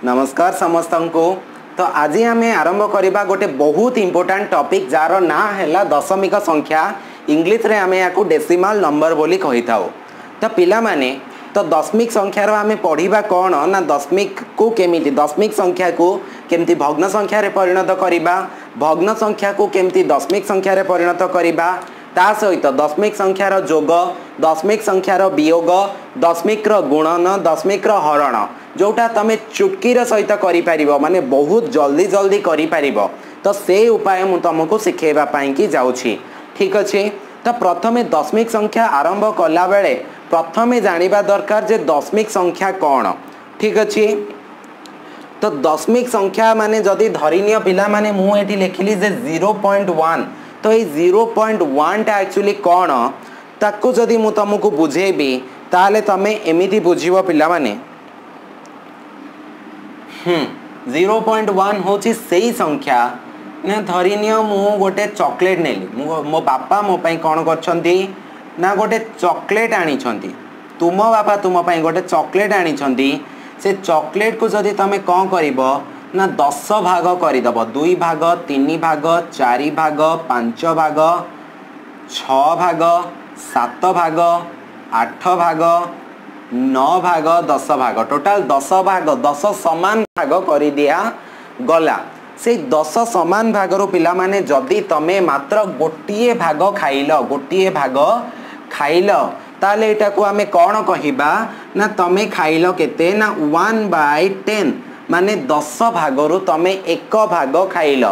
नमस्कार समस्त को। तो आज आम आरंभ करवा गोटे बहुत इंपोर्टाट टॉपिक जार ना है दशमिक संख्या इंग्लिश रे आम या डेसिमाल नंबर बोली कही था। तो पिला माने तो दशमिक संख्यार आम पढ़ा कौन ना दशमिक को केमी दशमिक संख्या को केमती भग्न संख्या रे परिणत करवा भग्न संख्या को केमती दशमिक संख्या रे परिणत करवा ता सहित दशमिक संख्यार जोग दशमिक संख्यार वियोग दशमिक गुणन दशमिक हरण जोटा तमें चुटकीर सहित कर माने बहुत जल्दी जल्दी कर तो से उपाय मु तुमको शिखेवाई कि जाऊँगी। ठीक अच्छे। तो प्रथमे दशमिक संख्या आरंभ कला बेले प्रथमे जानिबा दरकार जे दशमिक संख्या कौन। ठीक अच्छे। तो दशमिक संख्या माने जदि धरिनिय पिला माने मु एठी लिखिली जे 0.1 तो ये 0.1 टा एक्चुअली कौन ताकू जदि मु तुमको बुझेबी ताले तमे एमिति बुझिबो पिला माने 0.1 होची सेही संख्या ना धरिनिय मु गोटे चॉकलेट नेली मो बापा मो पई कोन करछंती ना गोटे चॉकलेट आनी छंती तुम बापा तुम पई गोटे चॉकलेट आनी छंती से चॉकलेट को जदि तमे कोन करिवो ना 10 भाग करदब 2 भाग 3 भाग 4 भाग 5 भाग 6 भाग 7 भाग 8 भाग 9 भाग 10 भाग टोटाल 10 भाग 10 समान भाग कर दिया गला। से 10 समान भाग रो पिला माने जदि तमे मात्र गोटिए भाग खाइल ताले एटा को आमे कोन कहिबा ना तमे खाइल केते ना 1/10 माने 10 भागरु तमे 1 भाग खाइल।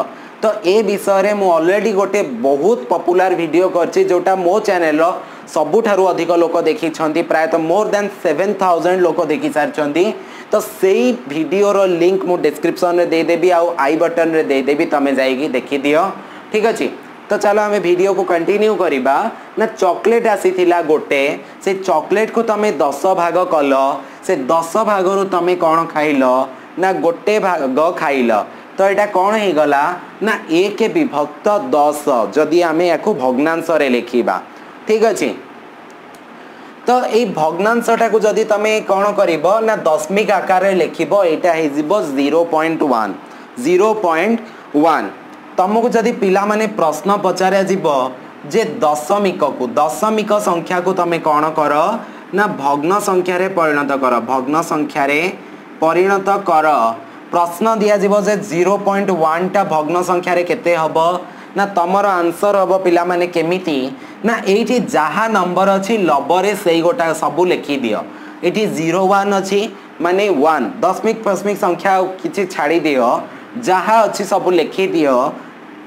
तो ए विषय रे मु ऑलरेडी गोटे बहुत पॉपुलर वीडियो करछि जोटा मो चैनल रो सबुठारु अधिक लोक देखि छंती प्राय तो मोर देन 7000 लोक देखि सार छंती। तो सेही वीडियो रो लिंक मु डिस्क्रिप्शन रे दे देबी आ आई बटन रे दे देबी तमे जाईगी देखि दियो। ठीक अछि। तो चलो आम वीडियो को कंटिन्यू करिबा ना चॉकलेट आसीथिला गोटे से चॉकलेट को तमे 10 भाग कल से 10 भागरु तमे कोन खाइल ना गोटे भाग खाइल तो यहाँ कौन हो गला ना 1 विभक्त 10 जदि आम या भग्नांश रे लिखिबा। ठीक अच्छे। तो ये भग्नांशटा को जदि तमे कौन करिबो ना दशमिक आकार रे लिखिबो एटा हे जिवो 0.1 तुमको जदि पिला माने प्रश्न पचारा जीवो जे दशमिक संख्या को तमे कौन कर ना भग्न संख्या रे परिणत कर भग्न संख्या रे परिणत कर प्रश्न दिया जीवो जे 0.1 टा भग्न संख्या रे केते हबो ना तमरो आंसर हबो पिला माने केमिति ना एठी जहा नंबर अछि लबरे सेही गोटा सबु लिखि दियो एठी 01 अछि माने 1 दशमिक दशमिक संख्या किछि छाड़ी दियो जहा अछि सबु लिखि दियो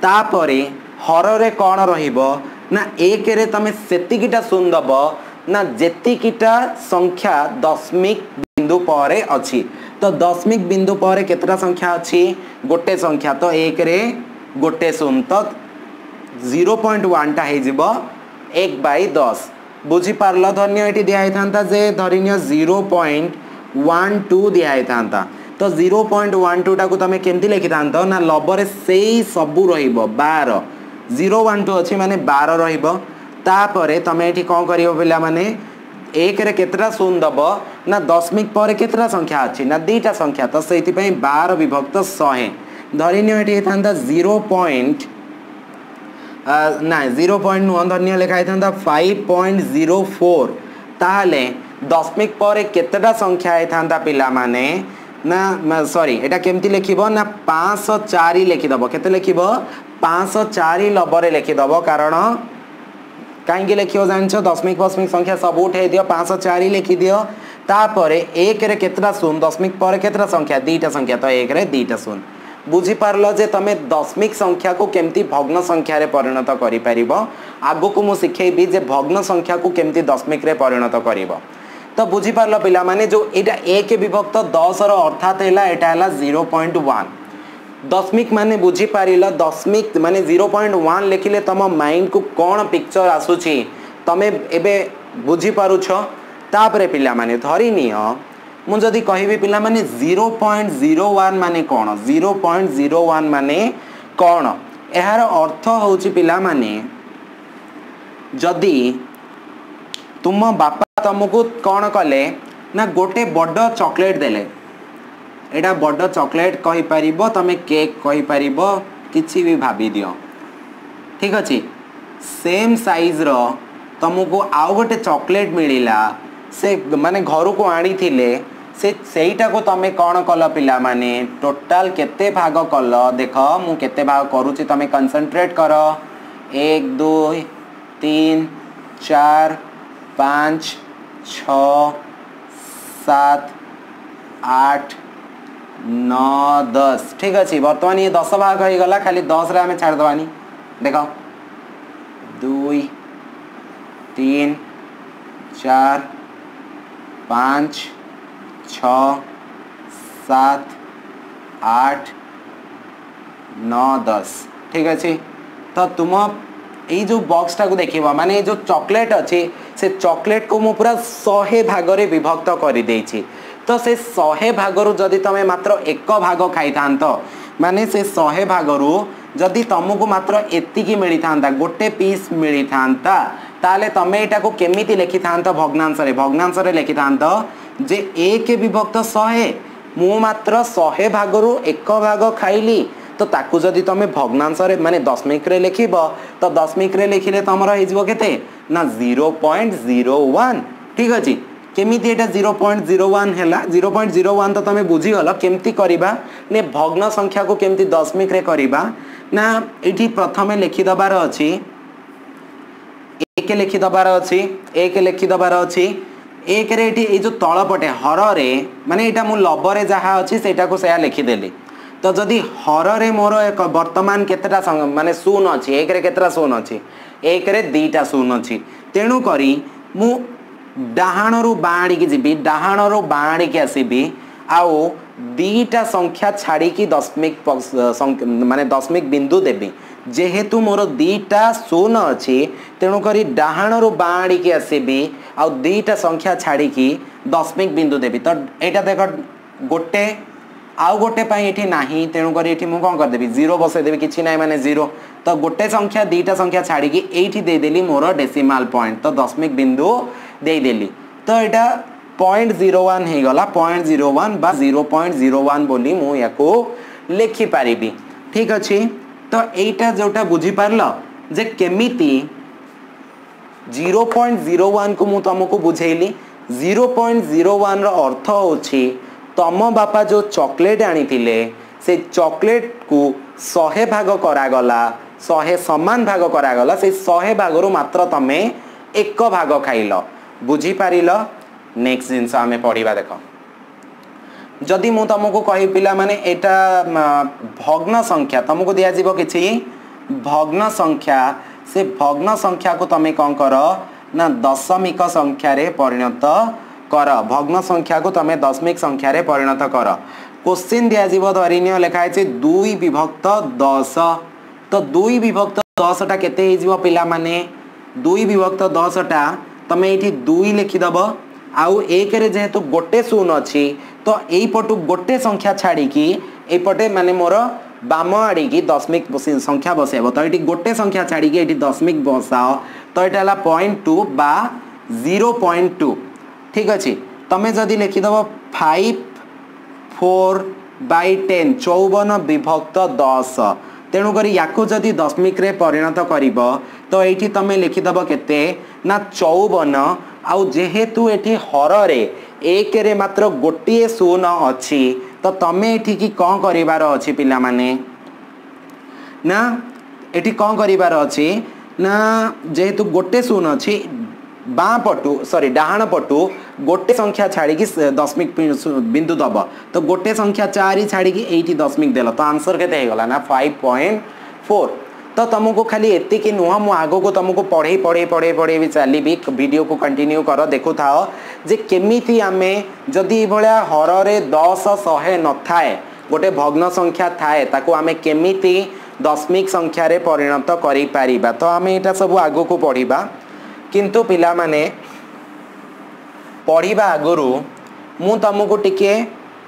तापरे हर रे कोन रहिबो ना 1 रे तमे सेतिकिटा सुन दबो ना जेतिकिटा संख्या दशमिक बिंदु परे अछि। तो दशमिक बिंदु पर केतरा संख्या अच्छी गोटे संख्या तो 1 रे गोटे शून्य तो 0.1 टा हे जिवो 1/10 बुझी पारल। धन्य एटी दिया था जे धरिनिय 0.12 दिया था तो 0.12 टा को तमे केमती लिखि थांतो ना लबरे सेही सबु रहिबो 12 012 अछि माने 12 रहिबो तापरे तमे एठी कोन करियो पिला माने 1 रे केतरा शून्य दब ना दशमिक पर केतरा संख्या अच्छी ना 2टा संख्या तो से 12 विभक्त 100 धरिनिय एठी था 0.0 धरिनिय लिखा था 5.04 ताले दशमिक पर केतटा संख्या था पिला माने ना सॉरी एटा केमती लिखिबो ना 504 लिखिदबो केते लिखिबो 504 लबरे लिखिदबो कारण कहीं लिखियो जान दशमिक दशमिक संख्या सब उठे दियो 504 लिखि दियो तापरे 1 रे केतरा शून्य दशमिक पर केतरा संख्या 2टा संख्या तो 1 रे 2टा शून्य बुझी पारलो जे तमे दशमिक संख्या को केमती भग्न संख्या रे परिणत करि परिबो आगो को मु सिखेबी जे भग्न संख्या को केमती दशमिक रे परिणत करिवो। तो बुझी पारलो पिला माने जो एटा 1 विभक्त 10 रो अर्थात हैला एटा हैला 0.1 दशमिक माने बुझी पारिल दशमिक माने 0.1 लिखिले तम माइंड को कौन पिक्चर आसुची तमे एबे बुझी पारुछ। तापरे पिला माने धरि नियो मु जदी कहिबी पिला माने 0.01 माने कौन 0.01 माने कौन एहार अर्थ होची पिला माने जदी तुम बापा तुमको कौन कले ना गोटे बड़ चॉकलेट देले एटा बड़ चॉकलेट कहि परिबो तमे केक कहि परिबो किछि भी भाबी दियो ठीक अछि सेम साइज रो तुमको आउ गोटे चॉकलेट मिलिला से माने घर को आनी थिले सेईटा को तमे कौन कल पिला माने टोटाल केते भाग कल देख मु केते भाग करूची तमे कंसंट्रेट कर 1 2 3 4 5 6 7 8 9 10 ठीक अच्छे बर्तमान ये 10 भाग हो गला खाली 10 रे आमे छाड़ दवानी देख 2 3 4 5 6 7 8 9 10 ठीक अच्छे तो तुम ये जो बॉक्स टाक देखा माने जो चॉकलेट अच्छे से चॉकलेट को मु पूरा 100 भाग रे विभक्त कर देछि तो से 100 भाग रु जदि तमे मात्र एक भाग खाई थांत माने से 100 भाग रु जदि तुमको मात्र एतिकी मिली थांता गोटे पीस मिली थांता ताले तमे एटा को केमिति लिखि थांत भग्नांश रे लिखि थांत जे 1 विभक्त 100 मु मात्र 100 भाग रु एक भाग खाइली तो ताकू जदि तमे भग्नांश रे माने दशमिक रे लिखिबो तो दशमिक रे लिखिले तमरो हे जिवो केते ना 0.01 ठीक अछि केमिति एटा 0.01 हैला 0.01 तो तमे बुझी गलो केमति करिबा ने भग्न संख्या को केमति दशमिक रे करिबा ना एठी प्रथमे लिखि दबार अछि एक लिखि दबार अछि एक लिखि दबार अछि एक रे एठी ए जो तळपटे हर रे माने एटा मु लब रे जहा अछि सेटा को सेया लिखि देली तो जदि हर रे मोर एक वर्तमान केतेटा माने शून्य अछि एक रे केतेटा शून्य अछि एक रे दुईटा शून्य अछि तेणु करी मु डाहाण रु बाणी की जीबी डाहाण रु बाणी की आसीबी आउ दुईटा संख्या छाड़ी की दशमिक माने दशमिक बिंदु देबी जेहेतु मोर दुईटा शून्य अछि तेणु करी डाहाण रु बाणी की आसीबी आउ दुईटा संख्या छाड़ी की दशमिक बिंदु देबी तो एटा देख गोटे आउ गोटे पाई एठी नाही तेणु करी एठी मु कोन कर देबी 0 बसे देबी किछि नाही माने 0 तो गोटे संख्या दुईटा संख्या छाड़ी की एठी दे देली मोर डेसिमल पॉइंट तो दशमिक बिंदु दे देली तो एटा 0.01 हे गला 0.01 बा 0.01 बोली मु याको लिखि पारिबी ठीक अछि तो एटा जोटा बुझी पारलो जे केमिति 0.01 को मु तुमको बुझेली 0.01 रो अर्थ होछि तम बापा जो चॉकलेट आनी थिले से चॉकलेट को 100 भाग करा गला 100 समान भाग करा गला से 100 भाग रु मात्र तमे एक भाग खाइल बुझी पारिल नेक्स्ट जिंस आमे पढ़िबा देखो जदि मु तुमको कहि पिला माने एटा भग्न संख्या तुमको दिया जीवो किछि भग्न संख्या से भग्न संख्या को तमे कोन करो ना दशमिक संख्या रे परिणत कर भग्न संख्या को तमे दशमिक संख्या रे परिणत कर क्वेश्चन दिया जीवो धरिनियो लिखा है 2 विभक्त 10 तो 2 विभक्त 10 टा केते हे जीवो पिला माने 2 विभक्त 10 टा तमे एठी 2 लिखि दबो आउ एक रे जेहेतु गोटे शून्य अछि तो एई पटु गोटे संख्या छाड़ी की एई पटे माने मोर बाम आड़ी की दशमिक संख्या बसेबो तो एठी गोटे संख्या छाड़ी की एठी दशमिक बसाओ तो एटा हला 0.2 बा 0.2 ठीक अच्छे तमें जदि लिखिदेव 5/4 54 विभक्त 10 तेणुक या जदि दशमिक रे परिणत कर तो ये तमें लिखिदेव केते ना 54 आउ जेहेतु एठी हर रे एक रे मात्र गोटे शून्य अच्छी तो तमें एठी की कौन करिवार अच्छी पिला माने ना एठी कौन करिवार अच्छी ना जेहेतु गोटे शून्य अच्छी बाँ पटु सॉरी डाहाण पटु गोटे संख्या छाड़ी की दशमिक बिंदु दब तो गोटे संख्या 4 छाड़ी की एठी दशमिक देल तो आंसर केते हे गला ना 5.4 तो तुमको खाली एति की नुह मु आगो को तुमको पढ़े पढ़े पढ़े पढ़े भी चली भी वीडियो को कंटिन्यू कर देखु थाओ जे केमिति आमे जदि भलिया हर रे 10 100 न थाए गोटे भग्न संख्या थाए ताको आमे केमिति दशमिक संख्या रे परिणत करि पारिबा तो आमे एटा सब आगो को पढ़िबा किंतु पिला माने पढ़िबा आगरु मु तुमको टिके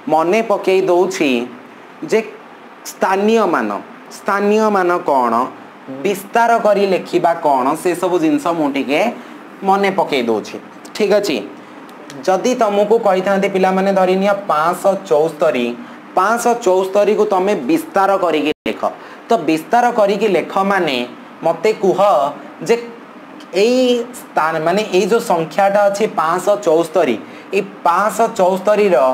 मने पकई दउछि जे स्थानीय मान कौन विस्तार करी लेखिबा कौन से सब जिनस मु टिके मने पकई दउछि ठीक अछि जदि तुमको कहि थांते पिला माने धरिनिया 574 574 को तुम विस्तार करिकी लेख तो विस्तार करिकी लेख माने मते कुह जे एई स्थान माने एई जो संख्याटा अछि 574 ए 574 रो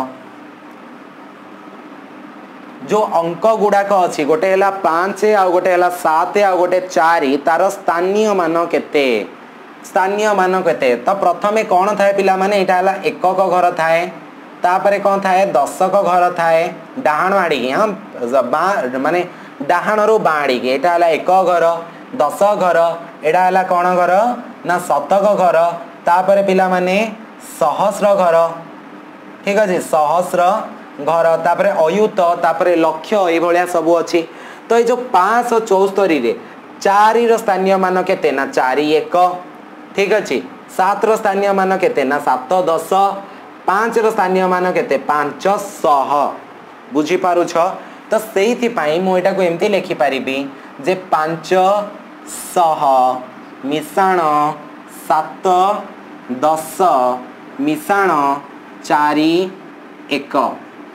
जो अंक गुड़ाक अच्छी गोटे है 5 आ गोटे है 7 आ गोटे 4 तार स्थानीय मान केते स्थानीय मान केते तो प्रथमे कौन थाए पिला माने एटा हला एकक घर थाए तापरे कौन थाए दशक घर थाए डाहाण आड़ी की हाँ माने डाहाण रु बाड़ी की एटा हला एक घर 10 घर एटा हला कौन घर ना शतक घर तापरे पिला माने सहस्र घर ठीक अच्छे सहस्र घर तापरे अयुत तापरे लक्ष्य ये भलिया सब अच्छी तो ये जो 574 रे 4 स्थानीय मान केते ना 4 1 ठीक अच्छे 7 स्थानीय मान केते ना 7 10 5 स्थानीय मान केते 500 बुझी पारुछ तो सेही पाई मु एटा को एमती लिखि परिबी जे 500 मिसाण 7 10 मिसाण 4 1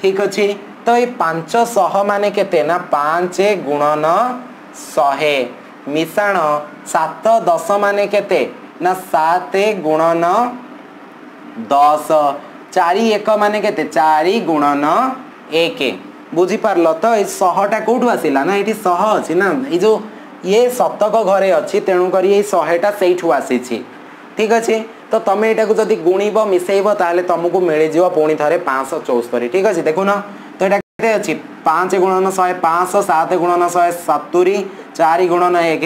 ठीक अच्छे तो ये 500 माने केते ना 5 गुणन 100 मिसाण 7 10 माने केते ना 7 गुणन 10 4 1 माने केते 4 गुणन 1 बुझी पारलो तो ये 100टा कोठु आसिला ना एठी 100 अछि ना ये जो ये शतक घरे अछि तेणु करी ये 100टा सेठु आसीछि ठीक अच्छे तो तुम यहाँ को जब गुणब मिसेब ताले तुमको मिल जाव पुणी थे 574 ठीक अच्छे देखु न तो ये अच्छी 5 गुणन 100 500 7 गुणन 100 70 4 गुणन 1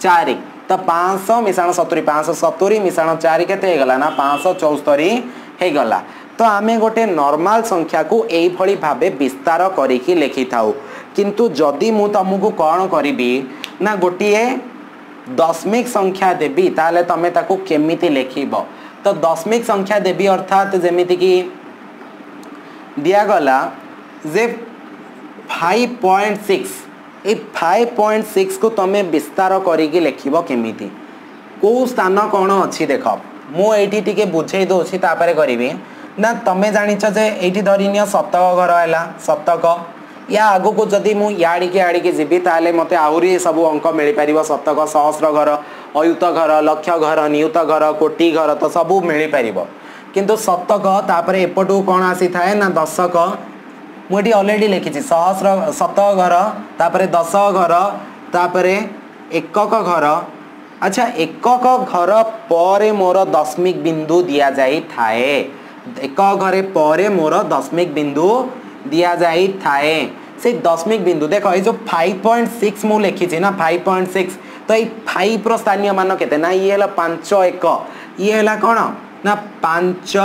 4 तो 500 मिसाण 70 570 मिसाण 4 केते गला ना 574 हे गला तो आमे गोटे नॉर्मल संख्या को एई भली भाबे विस्तार करिकी लिखि थाउ किंतु जदि मु तुमको कौन करी ना गोटे दशमिक संख्या देवी ताले तमे ताकू केमिति लेखिब तो दशमिक संख्या देवी अर्थात जेमिति कि दिया गला जे 5.6 ए 5.6 को तमे विस्तार करिकी लेखिब केमिति को स्थान कौन अच्छी देख मु एठी टिके बुझे दोछि तापरे करिवे ना तमे जानिछ जे एठी धरिनिया शतक घर हैला शतक या आगो को जदि मु याड़ी के जीवी ताले मते आउरी सब अंक मिल पारिबो शतक सहस्र घर अयुत घर लक्ष्य घर नियुत घर कोटि घर तो सब मिल पारिबो किंतु शतक तापरे एपटू कोन आसी थाए ना दशक मुठी ऑलरेडी लिखिछि सहस्र शतक घर तापरे 10 घर तापरे एकक घर अच्छा एकक घर पर मोर दशमिक बिंदु दिया जाई थाए एक घरे पर मोर दशमिक बिंदु दिया जाई थाए से दशमिक बिंदु देख ये जो 5.6 मु लिखी ना 5.6 तो ये 5 रो स्थानीय मान केते ना ये हला 5 1 ये हला कोन ना 5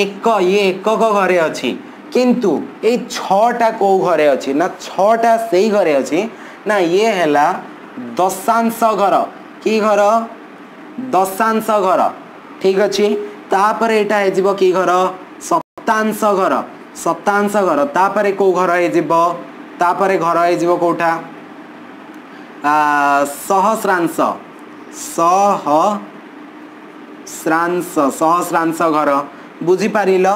1 ये एकक घरे अछि किंतु ए 6टा को घरे अछि ना 6टा सेही घरे अछि ना ये हला दशांश घर की घर दशांश घर ठीक अछि तापर एटा हे जीवो की घर शतांश घर शतांश घर तापरे को घर हे जीवो तापरे घर हे जीवो कोठा सहस्रांश सहस्रांश घर बुझी पारिल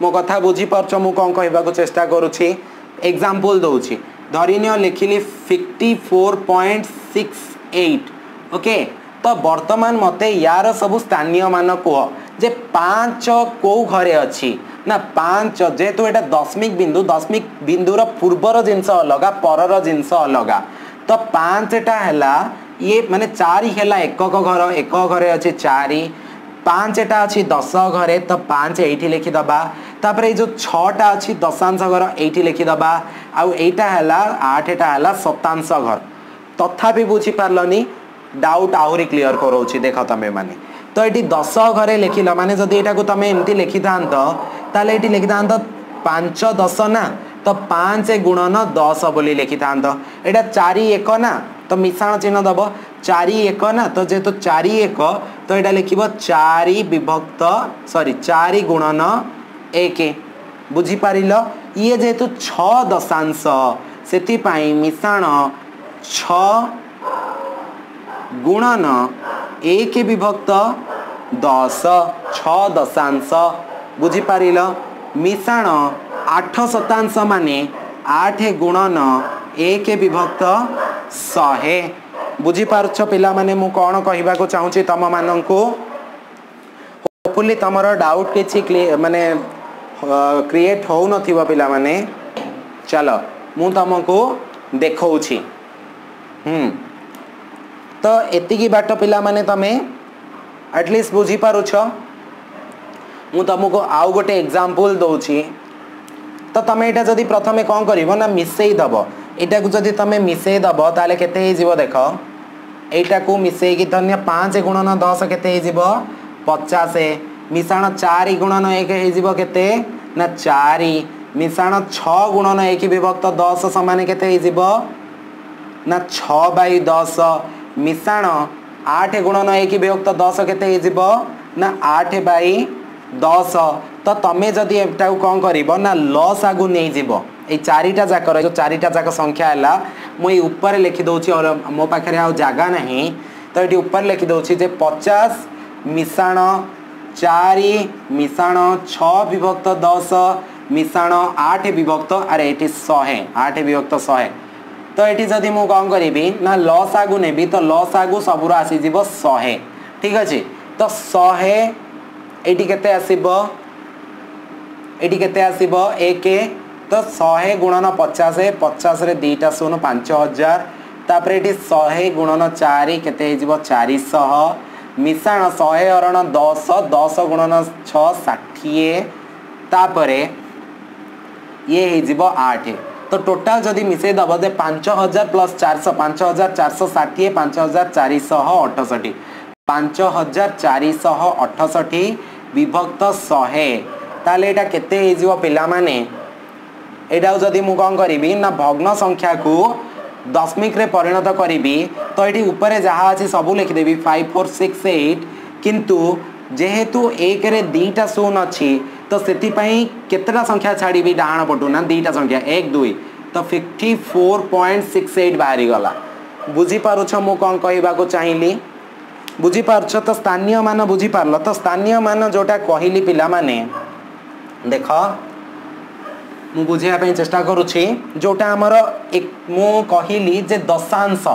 मो कथा बुझी पारछ मु कोन कहबा को चेष्टा करूछि एग्जांपल दउछि धरिनियो लिखिली 54.68 ओके तो वर्तमान मते यार सब स्थानीय मान कह जे 5 को घरे अच्छी ना 5 जेहेतु एटा दशमिक बिंदुर पूर्वर जिनस अलगा परर जिनस अलगा तो 5 टा हैला ये माने 4 हैला एकक घरे अच्छे 4 5 टा अच्छी 10 घरे तो 5 एठी लिखि दबा तापर जो 6 टा अच्छी दशांश घर एठी लिखि दबा आउ एटा हैला 8 टा हैला शतांश घर तथापि बुझी पारलनी डाउट आहुरी क्लियर करोछि देख तमे माने तो ये 10 घरे लिखिल माने जदि एटा को तमे एमती लिखि थांत ताले एटी लिखि थांत 5 10 ना तो 5 गुणन 10 बोली लिखि थांत एटा 4 1 ना तो मिश्रण चिन्ह दब 4 1 ना तो जेतो 4 1 तो एटा लिखिबो 4 विभक्त 4 गुणन 1 बुझी पारिल ये जेतु 6 दशांश सेति पाई मिश्रण 6 गुणन 1 विभक्त 10 6 दशांश बुझी पारिल मिश्रण 8 शतांश माने 8 गुणन 1 विभक्त 100 बुझी पारछ पिला माने मु कोन कहबा को चाहूची तम माननकु होपफुली तमरो डाउट किछि माने क्रिएट हो नथिबो पिला माने चलो मु तुमको देखौछि तो एतिकी बाट पिला माने तमे एटलीस्ट बुझी पारुछ मु तुमको आउ गोटे एग्जांपल दउछि तो तमे एटा जदी प्रथमे कोन करिवो ना मिसेई दबो एटा को जदी तमे मिसेई दबो ताले केते हे जीवो देखो एटा को मिसेई की धन्य 5 गुणन 10 केते हे जीवो 50 मिसाण 4 गुणन 1 हे जीवो केते ना 4 मिसाण 6 गुणन 1 विभक्त 10 समान केते हे जीवो ना 6/10 मिसाण 8 गुणन 1 विभक्त 10 केते हे जीवो ना 8/10 तो तमे जदि एटा कौन करिवो ना लॉस आगु नहीं जीवो ए चारिटा जाकर जो चारिटा जाक संख्या हला मु ए ऊपर लिखि दउछि और मो पाखरे आ जागा नहीं तो एटी ऊपर लिखि दउछि जे 50 मिसाण 4 मिसाण 6 विभक्त 10 मिसाण 8 विभक्त अरे एटी 100 8 विभक्त 100 तो एटी जदि मु कौन करिवि ना लॉस आगु नेबी तो लॉस आगु सबुर आसी जीवो 100 ठीक अछि तो 100 एटी केते आसीबो एटी केते आसीबो 1 तो 100 गुणन 50 50 रे दीटा शून्य 5000 तापर एटी 100 गुणन 4 केते हे जीवो 400 मिसाण 100 अरण 10 10 गुणन 6 60 तापर ये हे जीवो 8 तो टोटल जदि मिसे दबो दे 5000 प्लस 400 5460 5468 5468 विभक्त 100 ताले एटा केते हे जीवो पिला माने एटा जदि मु कोन करिवि ना भग्न संख्या को दशमिक रे परिणत करिवि तो एटी ऊपर जहा अछि सब लिखि देबी 5468 किंतु जेहेतु 1 रे दीटा शून्य अछि तो सेति पई केतरा संख्या छाड़ीबी डाहाण पटु ना दीटा संख्या 1 2 तो 54.68 बाहरी गला बुझी पारुछ मु कोन कहबा को चाहिली बुझी पारुछ तो स्थानीय मान बुझी पारलो तो स्थानीय मान जोटा कहिली पिला माने देखो मु बुझिया पे चेष्टा करूछि जोटा हमर एक मु कहिली जे दशांश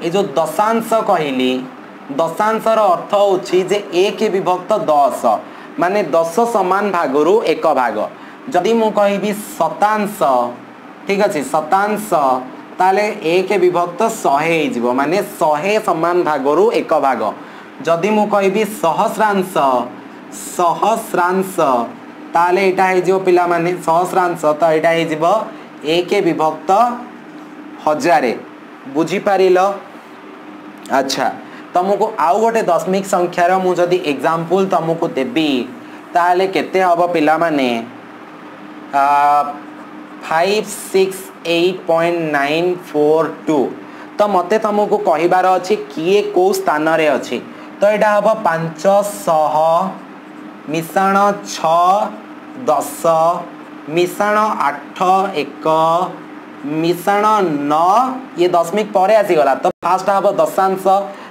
ए जो दशांश कहिली दशांश रो अर्थ होछि जे 1 विभक्त 10 माने 10 समान भागरु 1 भाग जदि मु कहिबी शतांश ठीक अछि शतांश ताले 1 विभक्त 100 हे जिवो माने 100 समान भागरु 1 भाग जदि मु कहिबी सहस्रांश सहस्रांश ताले एटा हे जो पिला माने सहस्रांश तो एटा हे जीवो 1 विभक्त 1000 बुझी पारिलो अच्छा तुमको आउ गोटे दशमिक संख्यार मु जदि एग्जांपल तुमको देबी ताले केते हबो पिला माने 568.942 तो मते तुमको कहिबार अछि किए को स्थान रे अछि तो एटा हबो 500 मिसाण 6 10 मिसाण 8 1 मिसाण 9 ये दशमिक परे आसी गला तो फास्ट हबो दशांश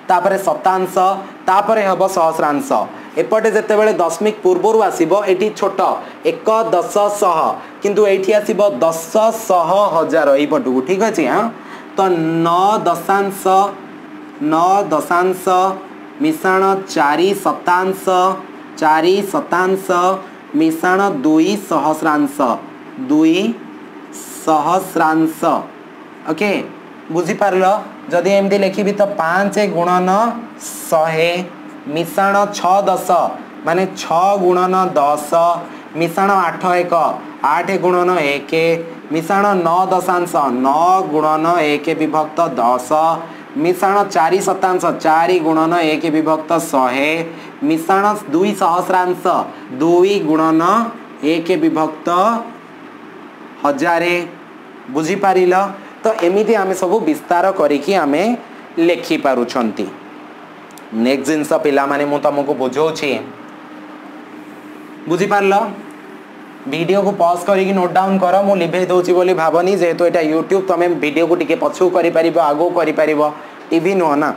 तापरे शतांश तापरे हबो सहस्रांश एपटे जेते बेले दशमिक पूर्वरु आसीबो एठी छोट 1 10 100 किंतु एठी आसीबो 10 100 1000 एई पटु ठीक अछि हां तो 9 दशांश मिसाण 4 शतांश 4 शतांश मिसाण 2 सहस्रांश 2 सहस्रांश ओके बुझी पारलो जदि एमदी लिखिबी तो 5 गुणन 100 मिसाण 6 10 माने 6 गुणन 10 मिसाण 8 1 8 गुणन 1 मिसाण 9 दशांश 9 गुणन 1 विभक्त 10 मिसाण 4 शतांश 4 गुणन 1 विभक्त 100 मिसाण 2 सहस्रांश 2 गुणन 1 विभक्त 1000 बुझी पारिलो तो एमिति आमे सब विस्तार करिकि आमे लेखि पारुछंती नेक्स्ट जिंस पिला माने मु तुमको बुझौछि बुझी पारलो वीडियो को पॉज करिकि नोट डाउन करो मु लिभे दोछि बोली भाबनी जेहेतु एटा यूट्यूब तमे वीडियो को टिके पछु करि परिबो आगो करि परिबो टीवी नो ना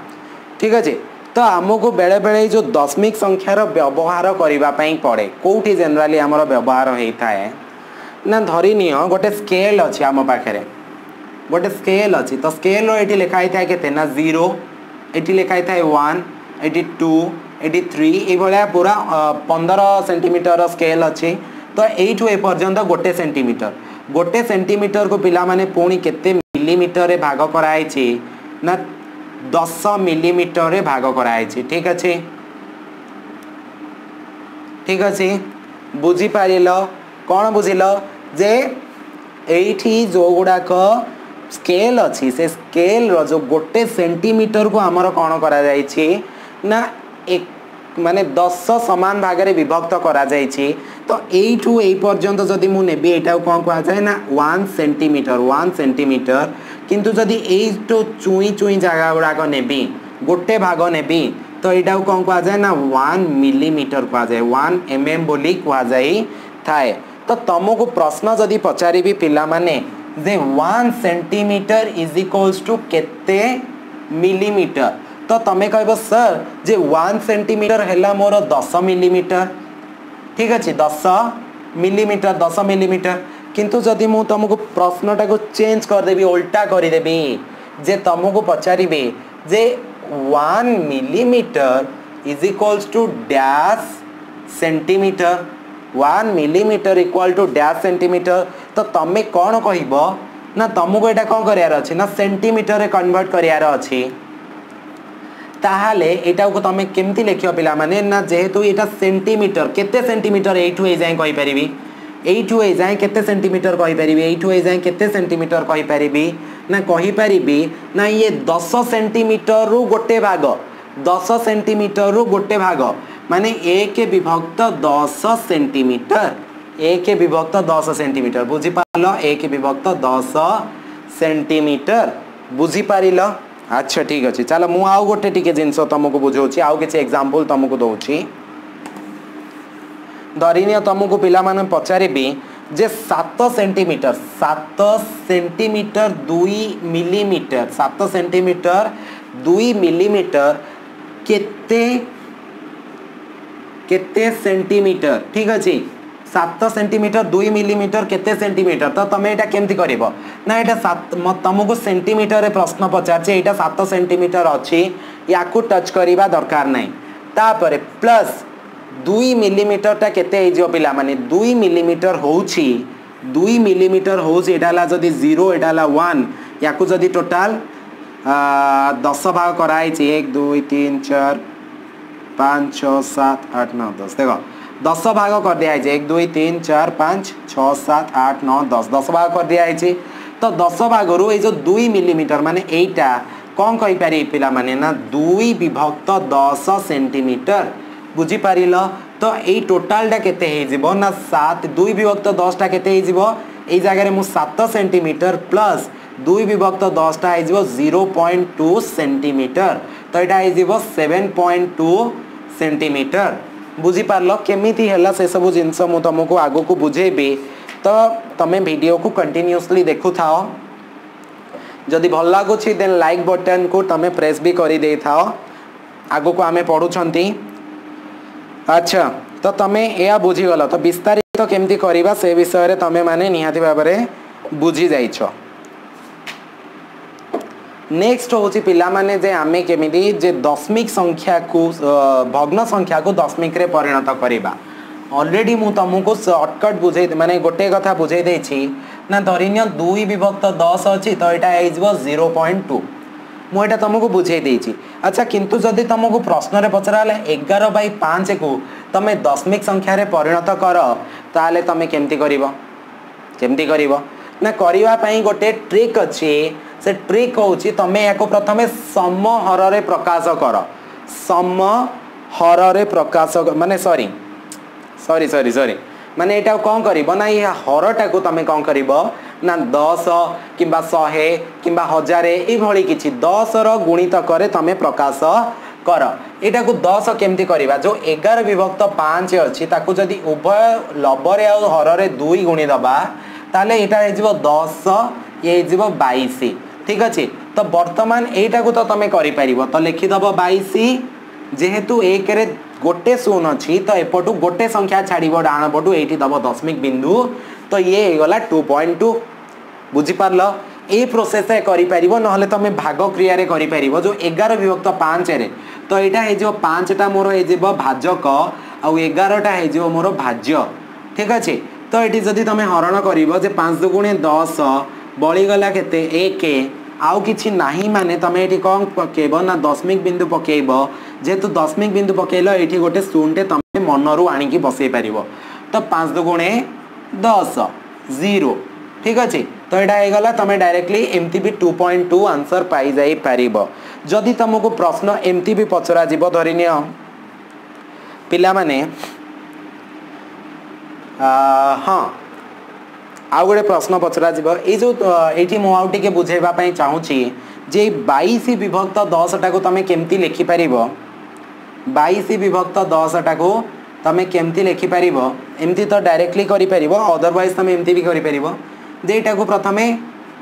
ठीक अछि तो हमको बेले बेले जो दशमिक संख्यार व्यवहार करबा पई पड़े कोठी जनरली हमर व्यवहार हेई थाए ना धरी नियो गोटे स्केल अच्छी आम पाखे गोटे स्केल अच्छी तो स्केल ये लिखाई था के ना 0 ये लिखाई था 1 ये 2 ये 3 ये पूरा 15 सेंटीमीटर स्केल अच्छी तो यू एपर्यंत गोटे सेंटीमीटर को पिला माने पुणी केते मिलीमीटर रे भाग कराई ना 10 मिलीमीटर रे भाग कराई ठीक अच्छे ठीक अच्छे बुझी पारिल कौन बुझिल जे एठी जो गुड़ाक स्केल अच्छी से स्केल रो जो गोटे सेंटीमीटर को आमर कौन करा जायछि ना एक माने 10 समान भाग रे विभक्त करा जायछि तो एठू ए पर्यंत जदि मु नेबी एटा कौन कहा जाए ना 1 सेंटीमीटर किंतु जदि एठू चुई चुई जगह गुड़ाक नेबी गोटे भाग नेबी तो एटा कौन कहा जाए ना 1 मिलीमीटर कहा जाए 1 mm बोली कहा जाए थाए तो तुमको प्रश्न जदि पचारि पिला माने जे 1 सेंटीमीटर इज इक्वल्स टू केते मिलीमीटर तो तमें कह सर जे 1 सेंटीमीटर है मोर 10 मिलीमीटर ठीक अच्छे 10 मिलीमीटर किंतु जदि मु तुमको प्रश्नटा को चेंज करदेवी उल्टा करदेवी जे तुमको पचारे जे 1 millimeter is equals to dash centimeter 1 millimeter equal to dash centimeter तो तमें कौन कह ना तुमको यहाँ कौन करार अच्छी ना सेंटीमीटर रे कन्वर्ट करार अच्छी ताहाले एटा को तमे केमती लिखियो पिला माने ना जेहेतु एटा सेंटीमीटर केते सेंटीमीटर एठू ए जाय कहि परिबी एठू ए जाय केते सेंटीमीटर कहि परिबी एठू ए जाय केते सेंटीमीटर कहि परिबी ना कहि परिबी ना ये 10 सेंटीमीटर रु गोटे भाग 10 सेंटीमीटर रु गोटे भाग माने 1 विभक्त 10 सेंटीमीटर 1 विभक्त 10 सेंटीमीटर बुझी पालो 1 विभक्त 10 सेंटीमीटर बुझी पारिलो अच्छा ठीक अच्छे चलो मु आउ गोटे टिके जिनस तुमको बुझाऊँ आउ किसी एग्जांपल तुमको दूची धरिनिय तुमको पिला माने पचारि जे 7 सेंटीमीटर 2 मिलीमीटर 7 सेंटीमीटर 2 मिलीमीटर केते केते सेंटीमीटर ठीक अच्छे 7 सेंटीमीटर 2 मिलीमीटर केते सेंटीमीटर तो तुम यहाँ केमती कर ना यहाँ तुमको सेंटीमीटर प्रश्न पचारे यहाँ 7 सेंटीमीटर अच्छी या टच करवा दरकार ना तापर प्लस 2 मिलीमीटर टा केते पिला माने 2 मिलीमीटर होउछि 2 मिलीमीटर होउछि एटाला जदी 0 एटाला 1 याकू जदी टोटल 10 भाग कराई 1 2 3 4 5 6 7 8 9 10 देखो 10 भाग कर दिया 1 2 3 4 5 6 7 8 9 10 10 भाग कर दिया तो 10 भाग रू ये जो 2 मिलीमीटर माने एटा कौन कहि पारि पिला माने ना 2 विभक्त 10 सेंटीमीटर बुझी पारिल तो ये टोटाल टा केते हे जिवो ना 7 2 विभक्त 10 टा केते हे जिवो ए जगह मु 7 सेंटीमीटर प्लस 2 विभक्त 10 टा हे जिवो 0.2 सेंटीमीटर तो एटा हे जिवो 7.2 सेंटीमीटर बुझी पारल केमिति हैला से सब जिनस मु तुमको आगो को बुझेबी तो तमे वीडियो को कंटिन्यूअसली देखु थाओ जदि भल लागुछि देन लाइक बटन को तमे प्रेस भी करि दे थाओ आगो को आमे पढुछंती अच्छा तो तमे या बुझी गलो तो विस्तारित तो केमती करबा से विषय रे तमे माने निहाती भाबरे बुझी जाइछो नेक्स्ट होची पिला माने जे आमे केमिति जे दशमिक संख्या को भग्न संख्या को दशमिक रे परिणत करिबा ऑलरेडी मु तुमको शॉर्टकट बुझे माने गोटे कथा बुझे देछि ना धरिनिय 2 विभक्त 10 अछि तो एटा आइजबो 0.2 मु एटा तुमको बुझे देछि अच्छा किंतु जदि तुमको प्रश्न रे पचराले 11/5 को तमे दशमिक संख्या रे परिणत कर ताले तमे केमती करिवो ना करिवा पई गोटे ट्रिक अछि से ट्रिक होची तमे याको प्रथमे समहर रे प्रकाश कर समहर रे प्रकाश माने सॉरी माने एटा कौन करिवो ना ये हरटा को तमे कौन करिवो ना 10 किंबा 100 किंबा 1000 ए भली किछि 10 रो गुणित करे तमे प्रकाश कर एटा को 10 केमती करिवा जो 11 विभक्त 5 अछि ताकू जदी उभय लबरे आ हर रे 2 गुणी दबा ताले एटा हे जिवो 10 ये जिवो 22 ठीक अच्छे तो वर्तमान एटा को तो तमे करि परिबो तो लिखि दबो 22 जेहेतु 1 रे गोटे शून्य अछि तो एपटू गोटे संख्या छाड़िबो डाण पटू एठी दबो दशमिक बिंदु तो ये हो गला 2.2 बुझी पारलो ए प्रोसेस रे करि परिबो नहले तमे भाग क्रिया रे करि परिबो जो 11 विभक्त 5 रे तो एटा हे जो 5 टा मोर हे जेबो भाजक आ 11 टा हे जो मोर भाज्य ठीक अछि तो एटी जदी तमे हरण करिवो जे 5 दुगुणे 10 बळी गला केते 1 आउ किछि नाही माने तमे एटी कोन पकेबो ना दशमिक बिंदु पकेइबो जेतु दशमिक बिंदु पकेइलो एटी गोटे शून्यटे तमे मनरु आनी की बसई परिबो तो 5 दुगुणे 10 0 ठीक अछि तो एटा हे गला तमे डायरेक्टली एमती भी 2.2 आंसर पाई जाई परिबो जदी तुमको प्रश्न एमती भी पचरा जीवो धरिनियो पिला माने हाँ आउ गोटे प्रश्न पचरा जीवो ए जो एठी मु आउ टिके बुझेबा पई चाहूची जे 22 विभक्त 10 टाको तमे केमती लिखि परिबो 22 विभक्त 10 टाको तमे केमती लिखि परिबो एमती तो डायरेक्टली करि परिबो अदरवाइज तमे एमती भी करि परिबो जे एटाको प्रथमे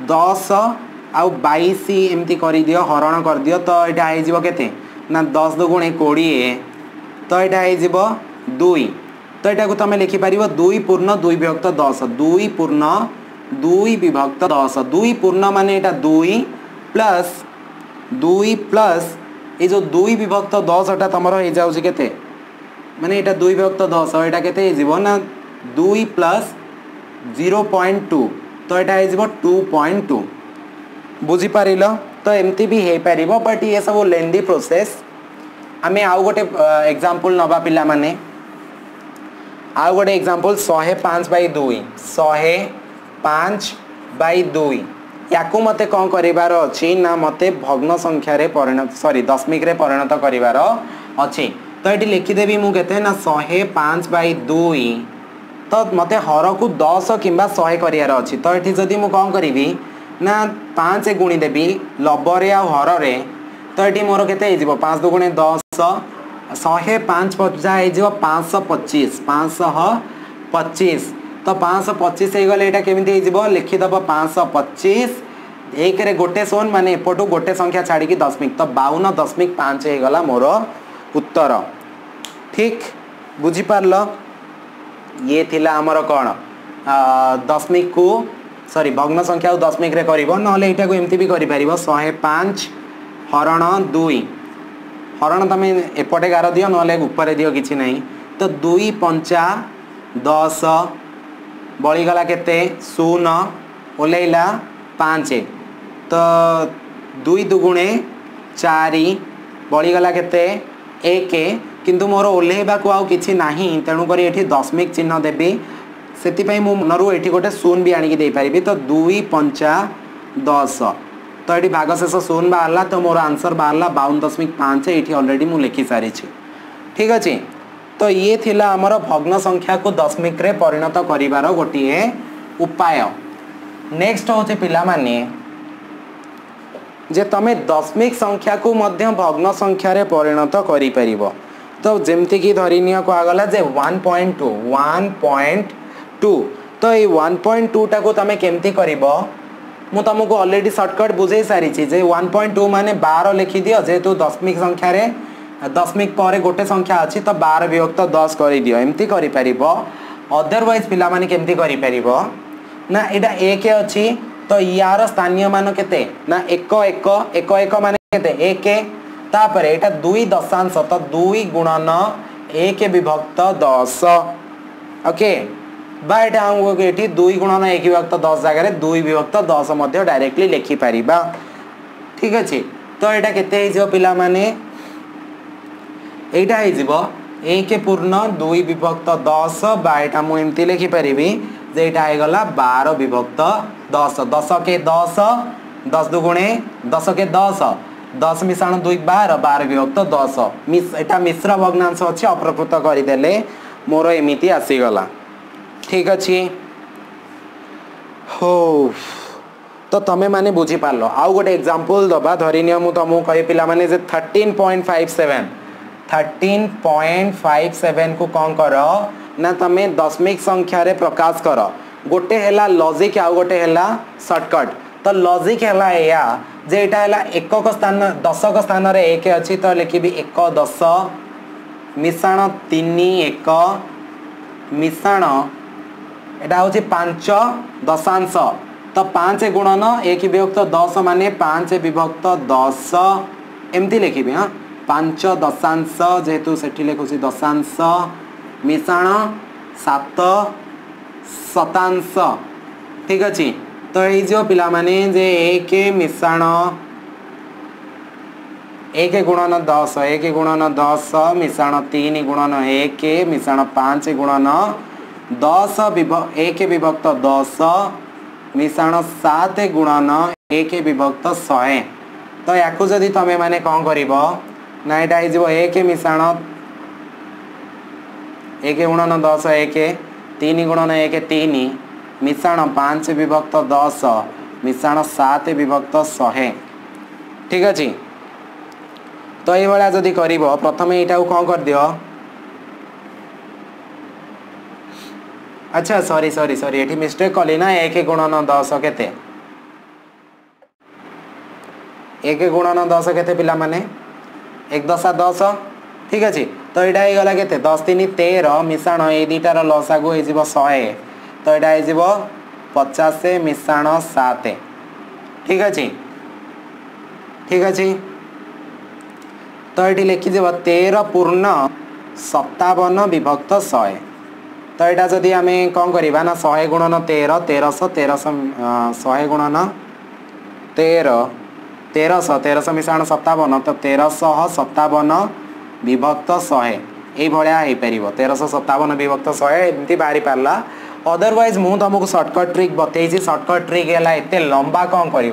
10 आउ 22 एमती करि दियो हरण कर दियो तो एटा आइ जीवो केते ना 10 दुगुणे 20 तो एटा आइ जीवो 2 तो एटा को तमे लिखि परिबो 2 पूर्ण 2 विभक्त 10 2 पूर्ण 2 विभक्त 10 2 पूर्ण माने एटा 2 प्लस ए जो 2 विभक्त 10 टा तमरो हे जाउ छी केते माने एटा 2 विभक्त 10 एटा केते हे जीवो ना 2 प्लस 0.2 तो एटा हे जीवो 2.2 बुझी पारिलो तो एमती भी हे परिबो बट ये सब लेंदी प्रोसेस आमे आउ गोटे एग्जांपल नबा पिला माने आउ गोटे एग्जांपल 105/2 105/2 याकू मते कौन करिवार अछि ना मते भग्न संख्या रे परिणत सॉरी दशमिक रे परिणत करिवार अछि तो एटी लिखि देबी मु केते ना 105/2 तो मते हर को 10 किंबा 100 करियार अछि तो एटी जदी मु कौन करिवि ना 5 गुणी देबी लबरे आ हर रे तो एटी मोर केते हे जिवो 5 दुगुणे 10 105 50 हे जिवो 525 तो 525 हे गले एटा केमिति हे जिवो लिखि दबो 525 एक रे गोटे सोन माने एपटू गोटे संख्या छाड़ी की दशमिक तो 52.5 हे गला मोर उत्तर ठीक बुझी पारलो ये थिला हमर कोन दशमिक को सॉरी भग्न संख्या दशमिक रे करिवो नहले एटा को एमती भी करि परिवो 105 हरण 2 हरण तमे एपटे गार दियो नहले ऊपर दियो किछि नाही तो 2 पंचा 10 बळी गला केते 0 ओलेइला 5 तो 2 दुगुणे 4 बळी गला केते 1 किंतु मोर ओलेइबा को आउ किछि नाही तेनु करी एठी दशमिक चिन्ह देबी सेति पई मु मनरु एठी गोटे शून्य भी आनी की दे पारिबी तो 2 पंचा 10 तो ये भागशेष शून्य बाहरला तो मोर आंसर बाहरला 52.5 ये ऑलरेडी मु लिखि सारी ठीक अच्छे तो ये थिला हमर भग्न संख्या को दशमिक रे परिणत करिवार गोटे उपाय नेक्स्ट होचे पिला माने जे तमे दशमिक संख्या को मध्य भग्न संख्या रे परिणत करि परिबो तो जेमति की धरिनिया को आगला जे 1.2 तो ये 1.2 टा को तमे केमती करिबो मु तुमको ऑलरेडी शॉर्टकट बुझे सारी जे 1.2 माने 12 लिखि दियो जेतु दशमिक संख्या रे दशमिक पर गोटे संख्या अछि तो 12 विभक्त 10 करि दियो एमती करि परिबो अदरवाइज पिला माने केमती करि परिबो ना एटा 1 अछि तो यार स्थानीय मान केते ना 1 माने केते 1 तापर एटा 2 दशांश तो 2 गुणन 1 विभक्त 10 ओके बाय टाइम को एठी 2 गुणन 1 विभक्त 10 जगह रे 2 विभक्त 10 मध्ये डायरेक्टली लिखि परिबा ठीक अछि तो एटा केते हे जो पिला माने एटा हे जिवो 1 पूर्ण 2 विभक्त 10 बाय टा मु एमती लिखि परिबी जे एटा हे गला 12 विभक्त 10 10 के 10 10 दुगुणे 10 के 10 10 मिश्रण 2 12 विभक्त 10 एटा मिश्र भग्नांश अछि अप्रकृत करि देले मोर एमिति आसी गला ठीक अच्छी हो तो तमे माने बुझी पारलो आउ गोटे एग्जांपल दबा धरिनिया मु तुमको कहि पिला माने जे 13.57 को कौन कर ना तमे दशमिक संख्या रे प्रकाश कर गोटे हैला लॉजिक आउ गोटे हैला शॉर्टकट तो लॉजिक हैला या जे एटा हैला एकक स्थान दशक स्थान रे 1 अछि तो लिखिबी 1 10 मिश्रण 3 1 मिश्रण एटा होची 5 दशांश तो 5 गुणन 1 विभक्त 10 माने 5 विभक्त 10 एमती लिखिबे। हां 5 दशांश जेहेतु सेठी लिखुची दशांश मिश्रण 7 शतांश ठीक अछि। तो ये जो पिला माने जे 1 मिश्रण 1 गुणन 10 1 गुणन 10 मिश्रण 3 गुणन 1 मिश्रण 5 गुणन 10 1 विभक्त 10 मिश्रण 7 गुणन 1 विभक्त 100। तो याकू जदि तमे माने कौन करिवो ना एटा हे जो 1 मिश्रण 1 गुणन 10 1 3 गुणन 1 3 मिश्रण 5 विभक्त 10 मिश्रण 7 विभक्त 100 ठीक अछि। तो ये भाया जदि करिवो प्रथमे एटा कौन कर दियो अच्छा सॉरी सॉरी सॉरी एठी मिस्टेक कली ना 1 गुणन 10 केते 1 गुणन 10 केते पिला माने 1 दशा 10 ठीक अछि। तो एटा हे गला केते 10 3 13 मिश्रण ए दीटार लसागु हे जिवो 100 तो एटा हे जिवो 50 मिश्रण 7 ठीक अछि ठीक अछि। तो ये लिखी जब 13 पूर्ण 57 विभक्त 100 तो यहाँ जदि आम कौन करवा ना 100 गुणन 13 1300 100 गुणन 13 1300 मिश्रण 57 तो 1357 विभक्त 100 ये भाया हो पार 1357 विभक्त 100 एमती बाहरी पारा। अदरवाइज मु तुमको सर्टकट ट्रिक बतई सर्टकट ट्रिक है एत लंबा कौन कर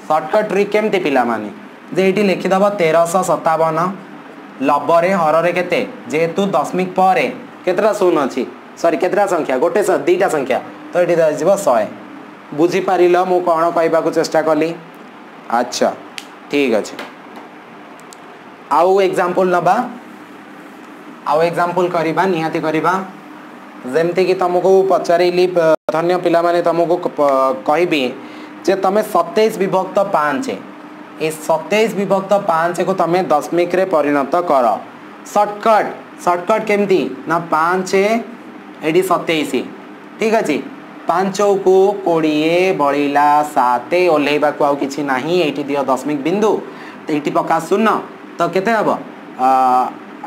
सर्टकट ट्रिक केमती पिला माने जे ये लिखिदब 1357 लबरे हर केते जेहेतु दशमिक पर केतरा शून्य अच्छी सॉरी केतरा संख्या गोटे दीटा संख्या तो ये 100 बुझीपार मु कौन कहवाक चेष्टा कली अच्छा ठीक अच्छे। आउ एग्जांपल नबा आउ एग्जांपल करबा निहाती करबा जेमती कि तुमको पचारिली धन्य पिला माने तुमको कहबी जे तमे 27 विभक्त 5 ए 27 विभक्त 5 को तमे दशमिक रे परिणत कर सर्टकट केमती ना 5 एडी 27 ठीक अच्छे 5 को 20 बलिला 7 ओल्हेबा को आउ किछि नाही एठी दियो दशमिक बिंदु तो एठी पका शून्य तो केते हबो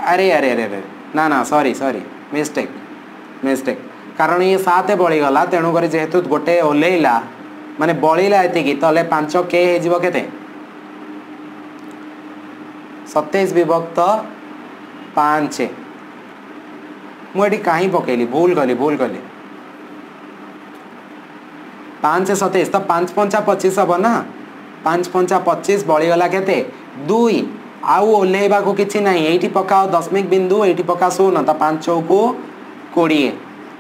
अरे अरे अरे अरे ना ना सॉरी सॉरी मिस्टेक कारण ये 7 बळी गला तेणु करी जेहेतु गोटे ओल्हेला माने बलिला एतिकी तले 5 के हे जिवो केते 27 विभक्त 5 मुझे कहीं पकेली भूल कली 5 27 तो 5 5 25 हम ना 5 5 25 बळीगला केते 2 आउ ओल्हेबा को किछि नाही एठी पकाओ दशमिक बिंदु एठी पका शून्य तो 5 को 20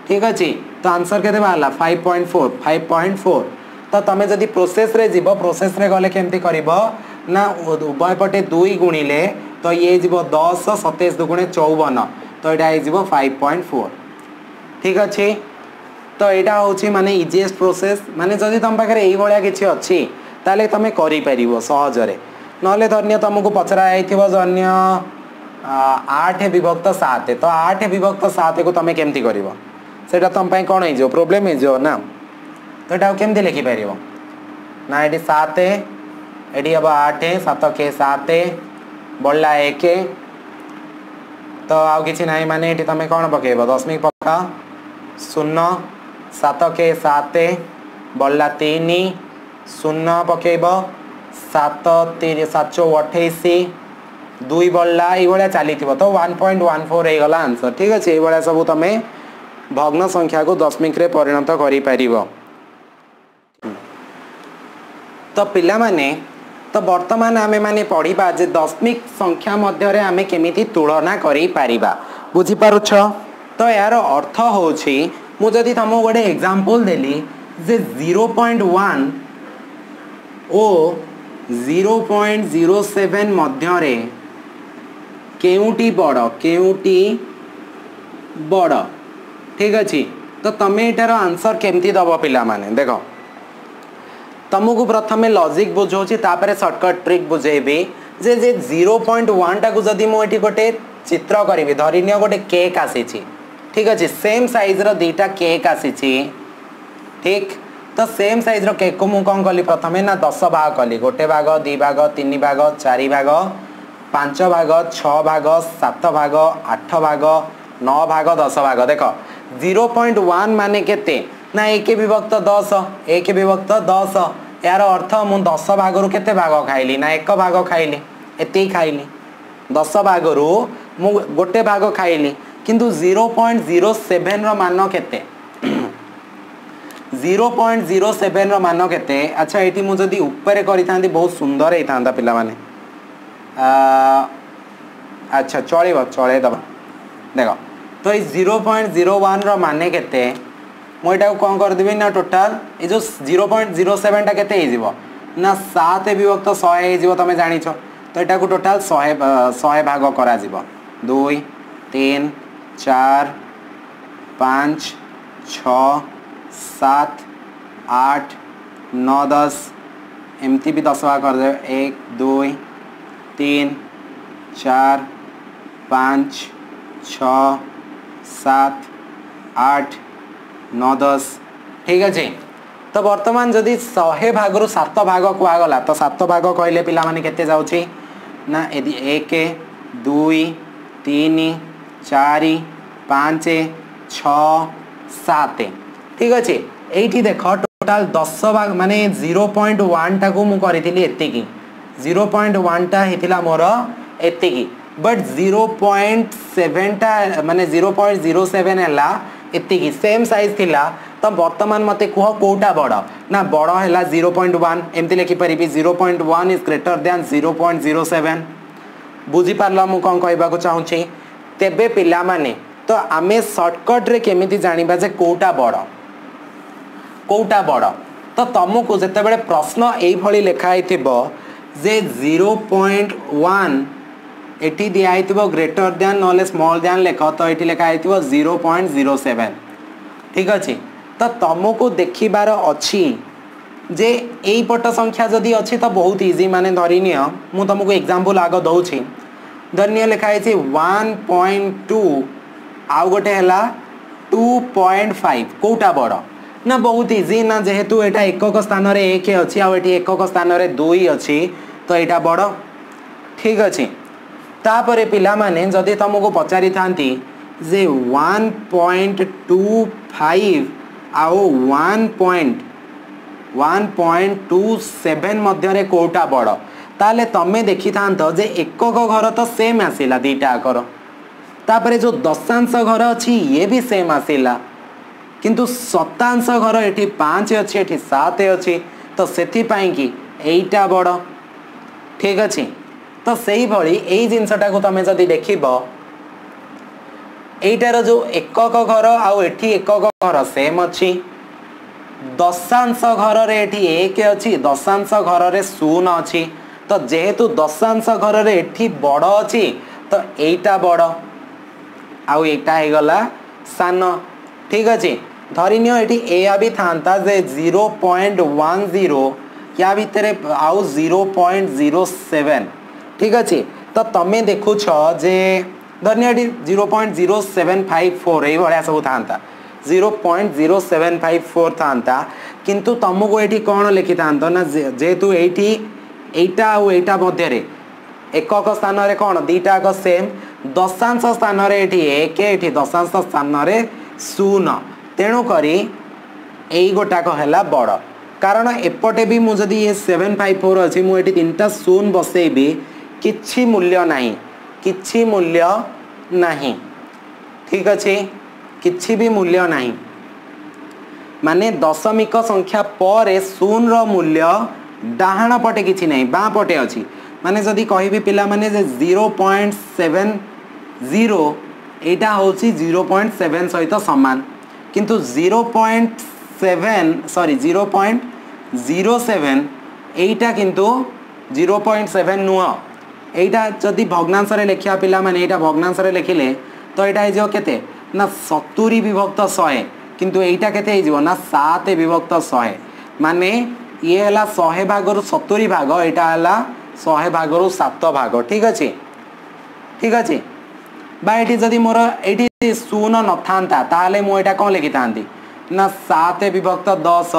ठीक अच्छे। तो आंसर केते बाहला 5.4 तो तमे जदि प्रोसेस रे जीवो प्रोसेस रे गले केमती करिवो ना उभय पटे 2 गुणिले तो ये जीवो 10 27 दुगुणे 54 तो यहाँ हो 5.4 ठीक अच्छे। तो यहाँ हूँ माने इजीएस्ट प्रोसेस माने जदि तुम पाखे यही भाया किसी अच्छी ताले तुम कर सहजरे नले धन्य तुमको पचरा जन्य 8 विभक्त 7 तो 8 विभक्त 7 को तुम केमती कर तुम कौन हो प्रोब्लेम हो ना तो यहाँ केमती लिखिपर ना ये 7 ये हम 8 7 के 7 बढ़ला 1 तो आउ किसी ना माने ये तुम कौन पकेब दशमिक पका 0 7 के 7 बढ़ला 3 0 पकेब 7 3 7 28 2 बढ़ला ये चली तो 1.14 हो गला आंसर ठीक अच्छे। ये सब तुम भग्न संख्या को दशमिक रे परिणत कर तो पिला माने तो वर्तमान आमे माने पढ़िबा जे दशमिक संख्या मध्य आमे केमिति तुलना करि पारिबा बुझी पारुछ। तो यार अर्थ होछि मु जदि तुमको गोटे एग्जांपल देली जे 0.1 ओ 0.07 मध्य रे केउटी बड़ ठीक अच्छे। तो तुम एटार आंसर केमती दब पिला माने देखो तुमको प्रथम लॉजिक बुझाऊँ तापर सर्टकट ट्रिक बुझेबी जे 0.1 टाक जदि मुझे गोटे चित्र करी धरिनिय गोटे केक आसी ठीक ठीक अच्छे सेम साइज रो दीटा केक आसी ठीक तो सेम साइज रो केक को मु कौन कली प्रथम ना 10 भाग कली गोटे भाग 2 भाग 3 भाग 4 भाग 5 भाग 6 भाग 7 भाग 8 भाग 9 भाग 10 भाग देख 0.1 माने केते ना 1 विभक्त 10 1 विभक्त 10 यार अर्थ मु 10 भाग रु केते भाग खाइली ना 1 भाग खाइली एते खाइली 10 भाग रु मु गोटे भाग खाइली किंतु 0.07 रो मान केते 0.07 रो मान केते अच्छा एठी मु जदी ऊपर करि थांती बहुत सुंदर हे थांता पिला माने अच्छा चलेबो चले दबा देखो तो ये 0.01 रो माने केते मु एटा कोन कर देबी ना टोटल ए जो 0.07 टा केते हे जीवो ना 7 विभक्त 100 हे जीवो तमे जानि छ तो एटा को टोटल 100 भाग करा जीवो 2 3 4 5 6 7 8 9 10 एमती भी 10 भाग कर दे 1 2 3 4 5 6 7 8 9 10 ठीक अच्छे तो वर्तमान जदि 100 भाग रु 7 भाग कुआगला तो 7 भाग कहले पिला माने केते जाउची ना 1 2 3 4 5 6 7 ठीक अच्छे एठी देख टोटल 10 भाग माने 0.1 टा को मु करिथिली एतिकी 0.1 टा हेतिला मोर एतिकी बट 0.7 टा माने 0.07 हला एतिकी सेम साइज थिला तो वर्तमान मते कुह कोटा बड़ ना बड़ हला 0.1 एमती लिखि परिबी 0.1 इज ग्रेटर देन 0.07 बुझी पारला मु कोन कहबा को चाहू छी तेबे पिला माने तो आमे शॉर्टकट रे केमिति जानिबा जे कोटा बड़ तो तुमको जेते बेले प्रश्न एई भली लेखा आइथिबो जे 0.1 एटी दिया आइथिबो ग्रेटर देन नॉले स्मॉल देन लेख तो एटी लेखा आइथिबो 0.07 ठीक अछि तो तुमको देखिबार अछि जे एई पट संख्या जदी अछि तो बहुत इजी माने धरि नियो मु तुमको एग्जांपल आगो दउछि धन्य लेखा आइछि 1.2 आ गोटे हला 2.5 कोटा बड़ ना बहुत इजी ना जेहेतु एटा एकक स्थान रे 1 अछि आ एटी एकक स्थान रे 2 अछि तो एटा बड़ ठीक अछि तापरे पिला माने जदी तुमको पचारि थांती जे 1.25 आउ 1.27 मध्य रे कोटा बड़ ताले तमे देखि थांत जे एकक घर तो सेम आसिला दीटा आकर तापरे जो दशांश घर अछि ये भी सेम आसिला किंतु शतांश घर एठी 5 अछि एठी 7 अछि तो सेथि पई कि एटा बड़ ठीक अछि तो सही भली एई जिंसटा को तमे जदी देखिबो एटार जो एकक घर आउ एठी एकक घर सेम अछि दशांश घर रे एठी 1 अछि दशांश घर रे 0 अछि तो जेहेतु दशांश घर रे एठी बड़ अछि तो एटा बड़ आउ एटा हे गला सान ठीक अछि धरिनियो एठी एया भी थांता जे 0.10 या भितरे आउ 0.07 ठीक अछि तो तमे देखु छ जे धरिनियो एठी 0.0754 ए भलिया सब थांता 0.0754 थांता किंतु तमको एठी कोन लिखि थांतो ना जेतु एठी एटा आउ एटा मध्य रे एकक स्थान रे कोन दीटा को सेम दशांश स्थान रे एठी 1 एठी दशांश स्थान रे 0 तेणु करी एई गोटा को हला बड़ कारण एपटे भी मु जदी ये 754 अछि मु एठी तीनटा 0 बसेबी किछि मूल्य नाही ठीक अछि किछि भी मूल्य नाही माने दशमिक संख्या पर 0 रो मूल्य डाहाण पटे किछि नाही बा पटे अछि माने जदी कहिबी पिला माने जे 0.70 एटा होछि 0.7 सहित समान किंतु 0.07 एटा किंतु 0.7 नुह एटा जदी भग्नांश रे लेखिया पिला माने एटा भग्नांश रे लेखिले तो एटा हे जो केते ना 70 विभक्त 100 किंतु एटा केते हे जो ना 7 विभक्त 100 माने ये हला 100 भाग रु 70 भाग एटा हला 100 भाग रु 7 भाग ठीक अछि बा एठी जदि मोर एठी शून्य न थांता ताले मु एटा कोन लिखि थांती ना 7 विभक्त 10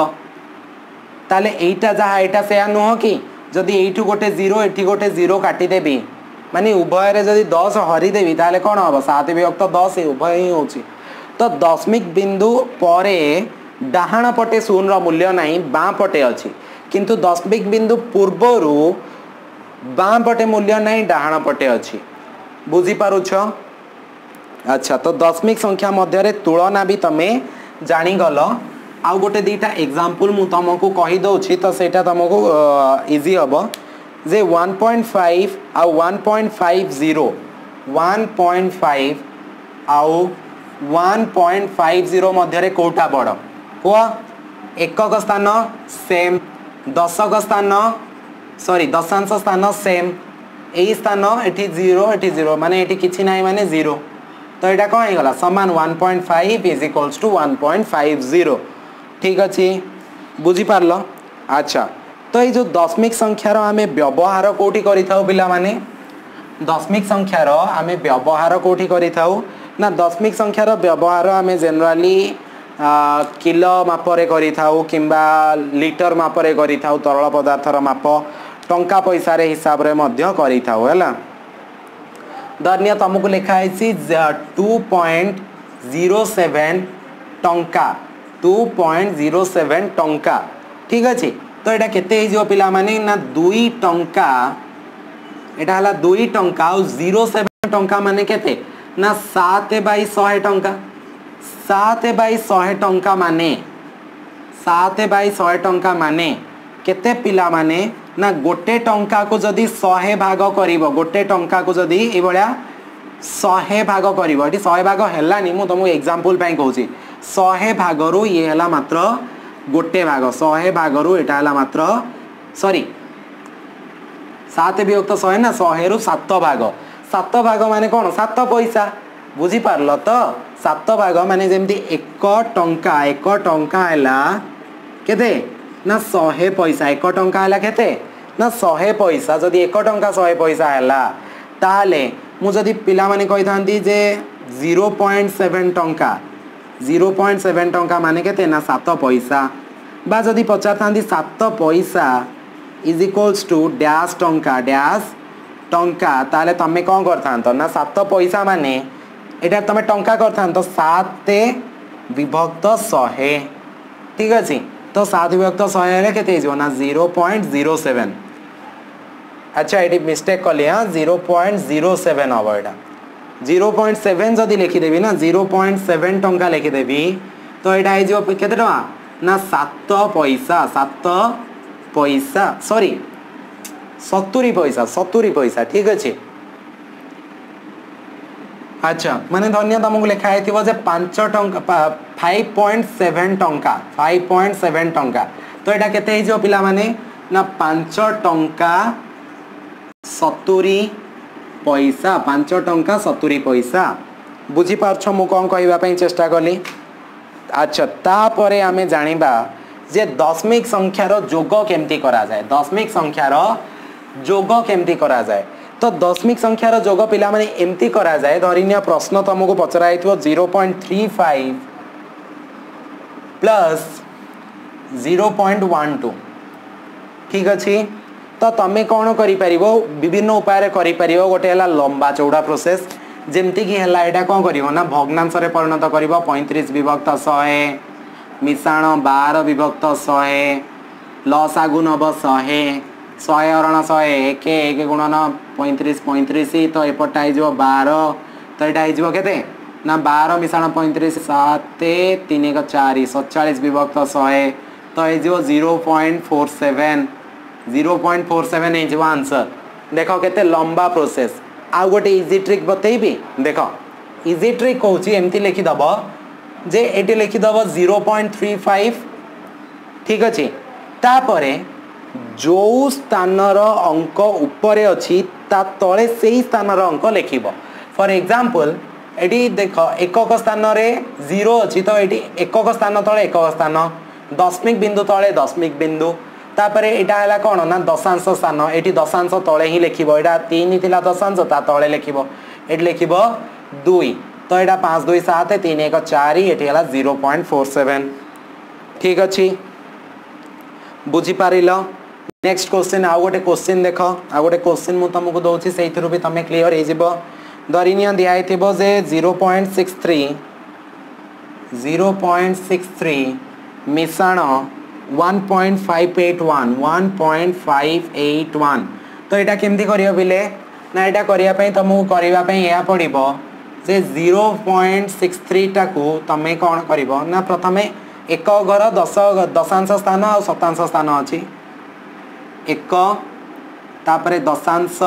ताले एटा जहा एटा से नुह कि जदि एठू गोटे 0 एठी गोटे 0 काटी देबी माने उभय रे जदि 10 हरि देबी ताले कोन हबो 7 विभक्त 10 उभय ही होची तो दशमिक बिंदु परे डाहाण पटे शून्य मूल्य नहीं बाँ पटे अच्छी किंतु दशमिक बिंदु पूर्वरु बाँ पटे मूल्य नहीं डाहाण पटे अच्छी बुझी पारुछ। अच्छा तो दशमिक संख्या मध्य रे तुलना भी तमे जानी गल आउ गोटे दीटा एग्जांपल मु तुमको कहि दउछि तो सेटा तुमको इजी हबो जे 1.5 आउ 1.50 1.5 आउ 1.50 मध्य रे कोटा बड़ को एकक स्थान सेम दशक स्थान सॉरी दशांश स्थान सेम एई स्थान एठी 0 एठी 0 माने एठी किछि नाही माने 0 तो एटा कोन हे गला समान 1.5 इज इक्वल्स टू 1.50 ठीक अछि बुझी पारलो। अच्छा तो ये जो दशमिक संख्यार आमे व्यवहार कोठी करि थाउ पिला माने दशमिक संख्यार आमे व्यवहार कोठी करि थाउ ना दशमिक संख्यार व्यवहार आमे जनरली किलो मापरे करि थाउ किंबा लिटर मापरे करि थाउ तरल पदार्थर माप टंका पैसा रे हिसाब रे मध्य करि थाउ हैला धन्य तुमको लिखा है 2.07 टंका 2.07 टंका ठीक अछि तो एटा केते हे जो पिला माने ना 2 टंका एटा हला 2 टंका और 07 टंका माने केते ना 7/100 टंका 7/100 टंका माने 7/100 टंका माने केते पिला माने ना गोटे टंका को जदी 100 भाग करिवो गोटे टंका को जदी ए बळ्या 100 भाग करिवो एटी 100 भाग हेलानी मु तुमको एग्जांपल पई कहूची 100 भाग रु ये हला मात्र गोटे भाग 100 भाग रु एटा हला मात्र सॉरी 7 विभक्त 100 ना 100 रु 7 भाग माने कोन 7 पैसा बुझी पारलो तो 7 भाग माने जेमती 1 टंका हैला केते ना 100 पैसा 1 टंका हैला केते ना 100 पैसा जदी 1 टंका 100 पैसा हैला ताले मु जदी पिला माने कहि थांती जे 0.7 टंका 0.7 टंका माने केते ना 7 पैसा बा जदी पचार थांती 7 पैसा इज इक्वल्स टू डैश टंका ताले तमे कोन करथांत ना 7 पैसा माने एटा तमे टंका करथांत 7 विभक्त 100 ठीक अछि तो 7 विभक्त 100 रे केते जो ना 0.07 अच्छा एटी मिस्टेक कले हां 0.07 हबो एटा 0.7 जदी लिखि देबी ना 0.7 टंका लिखि देबी तो एटा हे जो केते टका ना 7 पैसा सॉरी 70 पैसा ठीक अछि। अच्छा माने धन्य तुमको लिखा है जे 5 टंका 5.7 टंका तो एटा केते हे जो पिला माने ना 5 टंका 70 पैसा 5 टंका 70 पैसा बुझी पारछ मु कोन कहबा पई चेष्टा कली। अच्छा तापरे आमे जानिबा जे दशमिक संख्यार जोग केमती करा जाए दशमिक संख्यार जोग केमती करा जाए तो दशमिक संख्यार जोग पिला माने एमती करा जाए धरिनिया प्रश्न तुमको पचराइथो 0.35 प्लस 0.12 ठीक अछि तो तमे कोन करि परिबो विभिन्न उपाय रे करि परिबो गोटे हला लंबा चौड़ा प्रोसेस जेमती कि हला एटा कोन करिवो ना भग्नांश रे परिणत करिवो 35 विभक्त 100 मिसाण 12 विभक्त 100 लसागु नब 100 हरण 100 1 गुणन 35 तो एपटा हो 12 तो यहाँ हो केते ना 12 मिसाण 35 7 3 4 47 विभक्त 100 तो ये 0.47 आंसर देख केते लंबा प्रोसेस आ गोटे इजी ट्रिक बतेबी देख इजी ट्रिक कहूँ एमती लिखिदब जे एटी लिखिदब 0.35 ठीक अच्छे तापरे जो स्थानर अंक उपरे अच्छी ता तले से ही स्थानर अंक लिखिब फॉर एग्जांपल एटी देख एकक स्थान रे 0 अच्छी तो एटी एकक स्थान तले एकक स्थान दशमिक बिंदु तले दशमिक बिंदु तापरे एटा हला कोन ना दशांश स्थान एटी दशांश तले ही लिखिब एटा 3 थिला दशांश ता तले लिखिब एटी लिखिब 2 तो यहाँ 5 2 7 3 1 4 ये 0.47 ठीक अच्छी बुझी पार नेक्स्ट क्वेश्चन आउ गोटे क्वेश्चन देख आउ गोटे क्वेश्चन मुझे तुमको दूसरी से भी तुम क्लीयर हो धरी नि दिखाई जे 0.63 मिश्रण 1.581 तो यहाँ केमती कर बिले ना यहाँ करने तुमको करने यह पड़ो जे 0.63 टाकू तुम्हें कौन कर ना प्रथम एक घर दशांश स्थान और शतांश स्थान अच्छी एक तापरे दशांश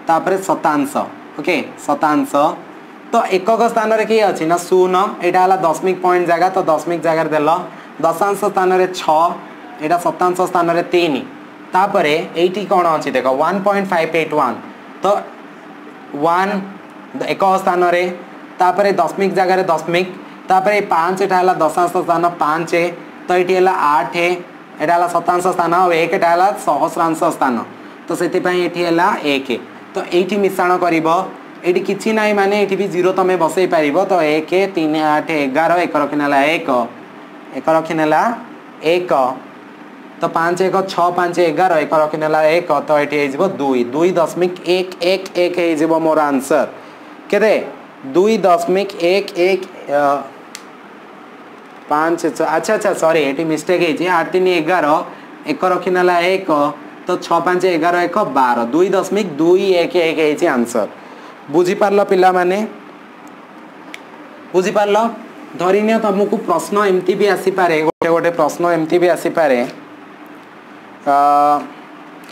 तापरे शतांश ओके शतांश तो एकक स्थान रे किए अच्छी ना 0 यहाँ है दशमिक पॉइंट जगह तो दशमिक जगार देल दशांश स्थान रे 6 यहाँ शतांश स्थान रे 3 तापरे एटी कौन अच्छी देख 1.581 तो 1 एक स्थान रे तापरे दशमिक जगार दशमिक तापरे 5 यहाँ है दशांश स्थान 5 तो ये है 8 यहाँ है शतांश स्थान और 1 है सहस्रांश स्थान तो से है 1 तो ये मिश्रण कर ये किसी ना माने ये भी 0 तुम बसई पार तो 1 3 8 11 1 रखिनेला 1 1 रखिनेला 1 तो 5 1 6 5 11 1 रखिनेला 1 तो ये 2.11 मोर आंसर केते 2.11 5 अच्छा अच्छा सॉरी ये मिस्टेक है 8 3 11 1 रखिनेला 1 तो 6 5 11 1 12 2.211 आंसर बुझी पारल पिला माने बुझी पारल धरी नियो तुमको प्रश्न एमती भी आसी पारे गोटे गोटे प्रश्न एमती भी आसी पारे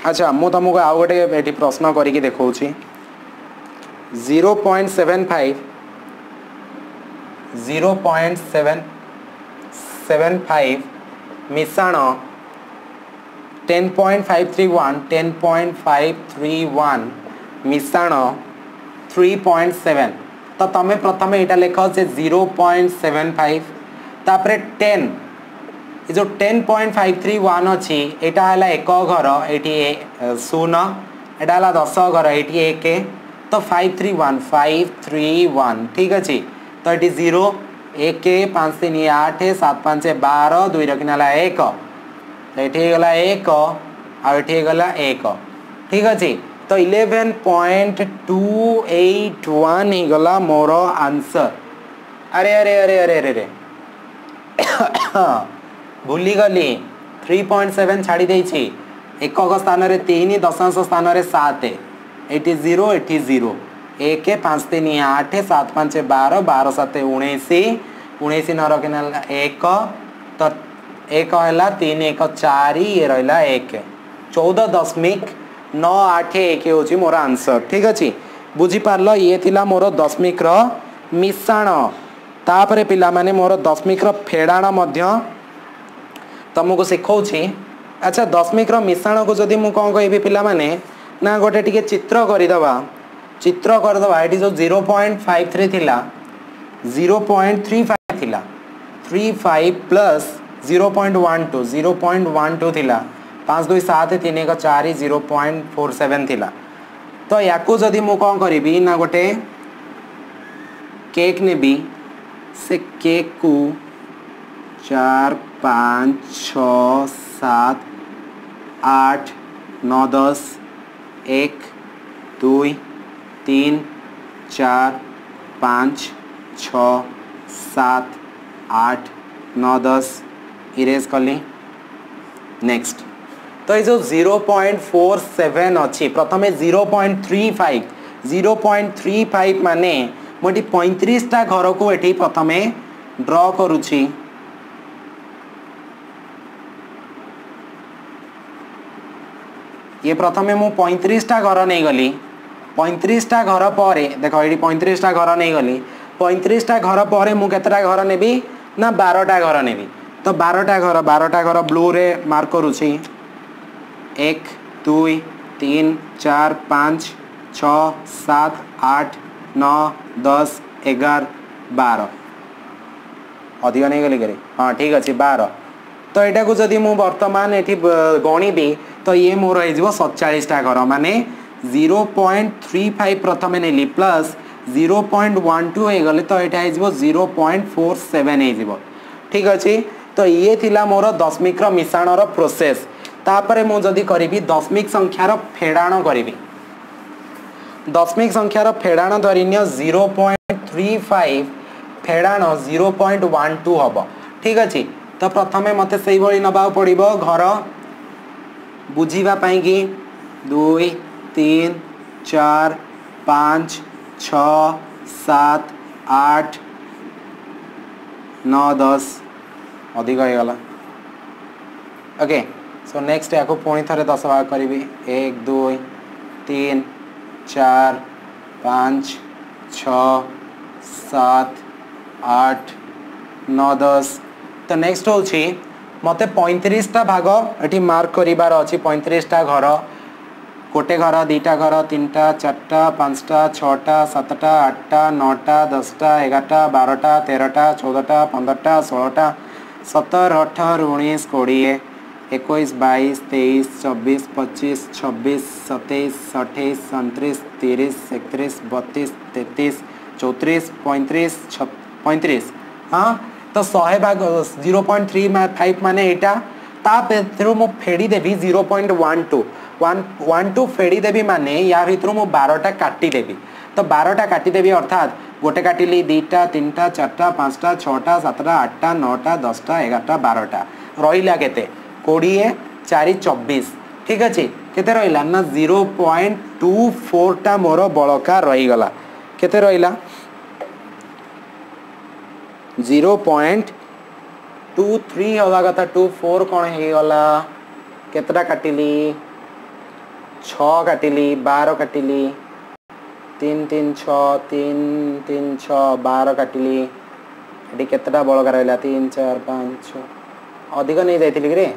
अच्छा मु तुमको आउ गोटे ये प्रश्न करके देखौछि 0.75 मिश्रण 10.531 मिश्रण 3.7 तो तुम प्रथम यहाँ लिख से 0.75 तापर 10 जो 10.531 अच्छी यहाँ है एक घर ये 0 यहाँ है 10 घर ये 1 तो 531 ठीक अच्छे तो ये 0 1 5 3 8 7 5 12 2 रखिनेला 1 तो ये गला 1 आगे गला 1 ठीक अच्छे तो 11.281 ही गला मोर आंसर अरे अरे अरे अरे अरे अरे भूली गली 3.7 छाड़ी देछि एकक स्थान रे 3 दशांश स्थान रे 7 एटी 0 एटी 0 1 5 3 8 7 5 12 12 7 19 19 न रखना 1 तो 1 है 3 1 4 ये रहा 1 14.981 होची मोर आंसर ठीक अच्छे बुझी पारल ये थिला मोर दशमिक मिश्रण तापरे पिला माने मोर दशमिक फेड़ाण मध्य तुमको शिखौछि अच्छा दशमिक मिश्रण को जदि मु कौन कहि पिला माने ना गोटे टिके चित्र करदबा ये जो 0.53 थिला 0.35 थिला 35 प्लस 0.12 थिला 5 2 7 3 1 4 0.47 थिला तो याकू जदि मु कौन करी ना गोटे केक नेबी से केक को 4 5 6 7 8 9 10 1 2 3 4 5 6 7 8 9 10 इरेज कली नेक्स्ट तो ये जो 0.47 अच्छी प्रथम 0.35 माने मुझे 35टा घर को ये प्रथम ड्र करुच्ची ये प्रथम मु 35टा घर नहीं गली 35टा घर पर देख ये 35टा घर नहीं गली 35टा घर पर मु केतटा घर नेबी ना 12टा घर नेबी तो 12टा घर ब्लू रे मार्क करुच्ची 1 2 3 4 5 6 7 8 9 10 11 12 अधिक नहीं गली करे हाँ ठीक अच्छे 12 तो यहाँ को जदि मु वर्तमान ये गणिबी तो ये मोर हो 47टा घर माने 0.35 प्रथम नेली प्लस 0.12 हो गले तो एटा हो 0.47 हो ठीक अच्छे। तो ये थिला मोर दशमिक मिश्रण प्रोसेस। तापर मु जदि करी दशमिक संख्यार फेड़ाण करी दशमिक संख्यार फेड़ाण धरिनियो 0.35 फेड़ाण 0.12 हम ठीक अच्छे। तो प्रथमे मत से नवा पड़ो घर बुझापी कि 2 3 4 5 6 7 8 9 10 अधिक हो गला ओके। सो नेक्स्ट या पुणी थे 10 भाग करी 1 2 3 4 5 6 7 8 9 10। तो नेक्स्ट हूँ मत 35टा भाग ये मार्क करार अच्छी 35टा घर गोटे घर दुईटा घर 3टा 4टा 5टा 6टा 7टा 8टा 9टा 10टा 11टा 12टा 13टा 14टा 15टा 16टा 17 18 19 20 21 22 23 24 25 26 27 28 29 30 31 32 33 34 35 35 हाँ। तो 100 भाग 0.35 माने एटा तापर मु फेड़ी देवी 0.12 फेड़ी देवी माने या भितर मु 12टा काटी देवी। तो 12टा काटी देवी अर्थात गोटे काटिली 2टा 3टा 4टा 5टा 6टा 7टा 8टा 9टा 10टा 11टा 12टा रहिला केते 20 4 24 ठीक अच्छे। केते रहिला ना 0.24 टा मोर बळका रही गला केते रहिला 0.23 हवा कथा 24 कौन है गला केतटा काटिली 6 काटिली 12 काटिली 3 3 6 3 3 6 12 काटिली ये केतटा बड़का रहा 3 4 5 6 अधिक नहीं जाइली रे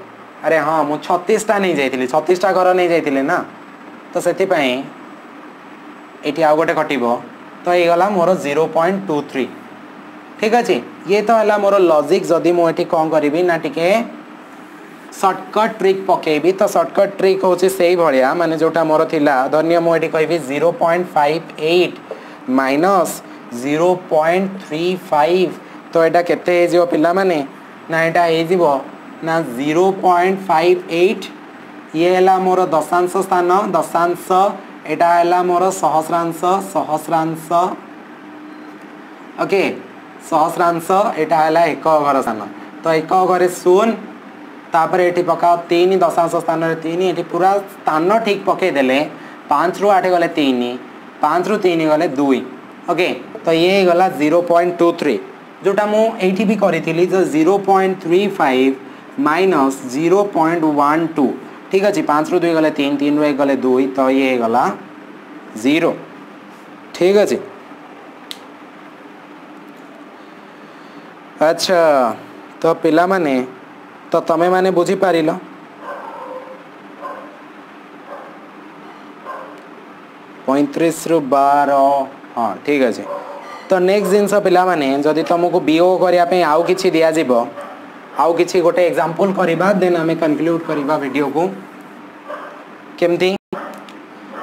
अरे हाँ मु 36टा नहीं जाइली 36टा घर नहीं जाइली ना। तो से आउ गोटे कटिबो तो ये गला मोर 0.23 ठीक अच्छे। ये तो है मोर लॉजिक जदि मुझे कौन करी ना टिके शॉर्टकट ट्रिक पकेबी। तो शॉर्टकट ट्रिक हूँ से भाया माने जोटा मोर थिला धन्य मुझे कहि 0.58 माइनस 0.35 तो यहाँ केते हो पिला माने ना यहाँ हो ना 0.58 ये है मोर दशांश स्थान दशांश यहाँ है मोर सहस्रांश सहस्रांश ओके सहस्रांश यहाँ है एक घर स्थान। तो एक घरे 0 तापर ये पकाओ 3 दशांश स्थान 3 ये पूरा स्थान ठीक पकईदे 5 रू 8 गले 3 5 रू 3 गले 2 ओके। तो ये गला 0.23 जोटा मुझे भी करी 0.35 माइनस 0.12 ठीक अच्छे 5 रू 2 गले 3 3 रू 1 गले 2 तो ये गला 0 ठीक अच्छे। अच्छा तो पिला माने तो तमे माने बुझी पारिल 35 रु 12 हाँ ठीक अच्छे। तो नेक्स्ट जिनस पिला माने जदि तुमको वियोग करने आउ किछि दिया जिवो आउ किछि गोटे एग्जांपल करबा देन आमे कंक्लूड करबा वीडियो को केमती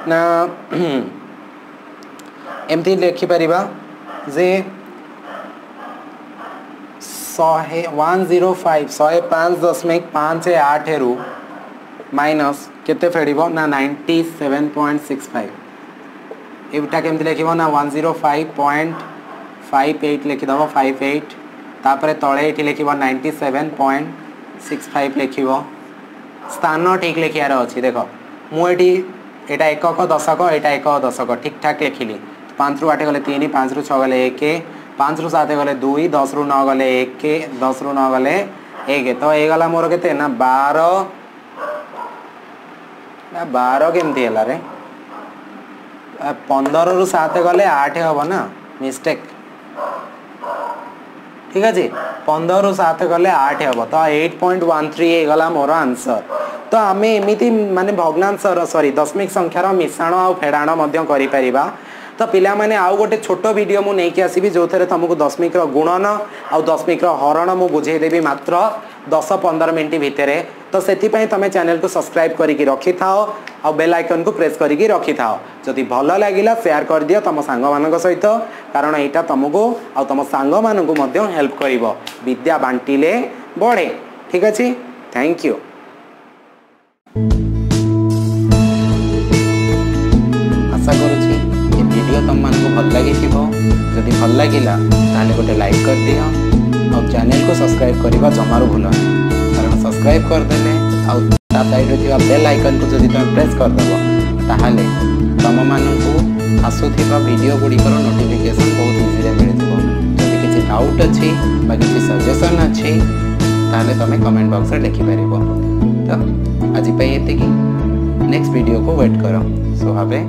ना एमती लिखि परिबा जे 105.58 रु माइनस केते फेड़िबो ना 97.65 एटा केमती लिखिबो ना 105.58 लिखिदबो 58 तापर तले एठी लिखिबो 97.65 लिखिबो स्थान ठीक लिखियार अछि। देखो मुझे एटा एकक दशक एटा एक दशक ठीक ठाक लिखिली 5 रू 8 गले 3 5 रू 6 गले 1 5 रू 7 गले 2 10 रू 9 गले 1 10 रू 9 गले 1 तो ये गला मोर केते ना 12 केमती है रे 15 रू 7 गले 8 हम ना मिस्टेक ठीक अच्छे 15 रू 7 गले 8 हम तो 8.13 गला मोर आंसर। तो आमे एमिति माने भग्नांश सॉरी दशमिक संख्यार मिश्रण आ फेड़ाण करि परिबा तो पिला माने आउ गोटे छोट वीडियो मु नहीं आसबि जो थे तुमको दशमिक गुणन आउ दशमिक हरण मु बुझेदेवी मात्र 10-15 मिनट भितर। तो से तुम चैनल को सब्सक्राइब करके रखी थाओ आ बेल आइकन को प्रेस करके रखी थाओ। जदि भल लगिला शेयर कर दियो तुम सांग मान सहित, कारण यहाँ तुमको आ तुम सांग मानू हेल्प कर विद्या बांटिले बढ़े। ठीक अच्छे, थैंक यू। आशा करुँची वीडियो तुम मानक भल लगी, जदि भल लगिला ताले गोटे लाइक कर दियो और चैनल को सब्सक्राइब करने जमारू भूलनी, कारण सब्सक्राइब करदेले आ साइड रे बेल आइकन को जदि तुम प्रेस करदेव ताहले तुम मानू आसुथिबा वीडियो गुड़िकर नोटिफिकेशन बहुत इजी मिल जाव। जदि किसी डाउट अच्छी बा किसी सजेशन अच्छी ताहले तुम कमेंट बॉक्स में लिखिपर। तो आज ये नेक्स्ट वीडियो को वेट करो। So have a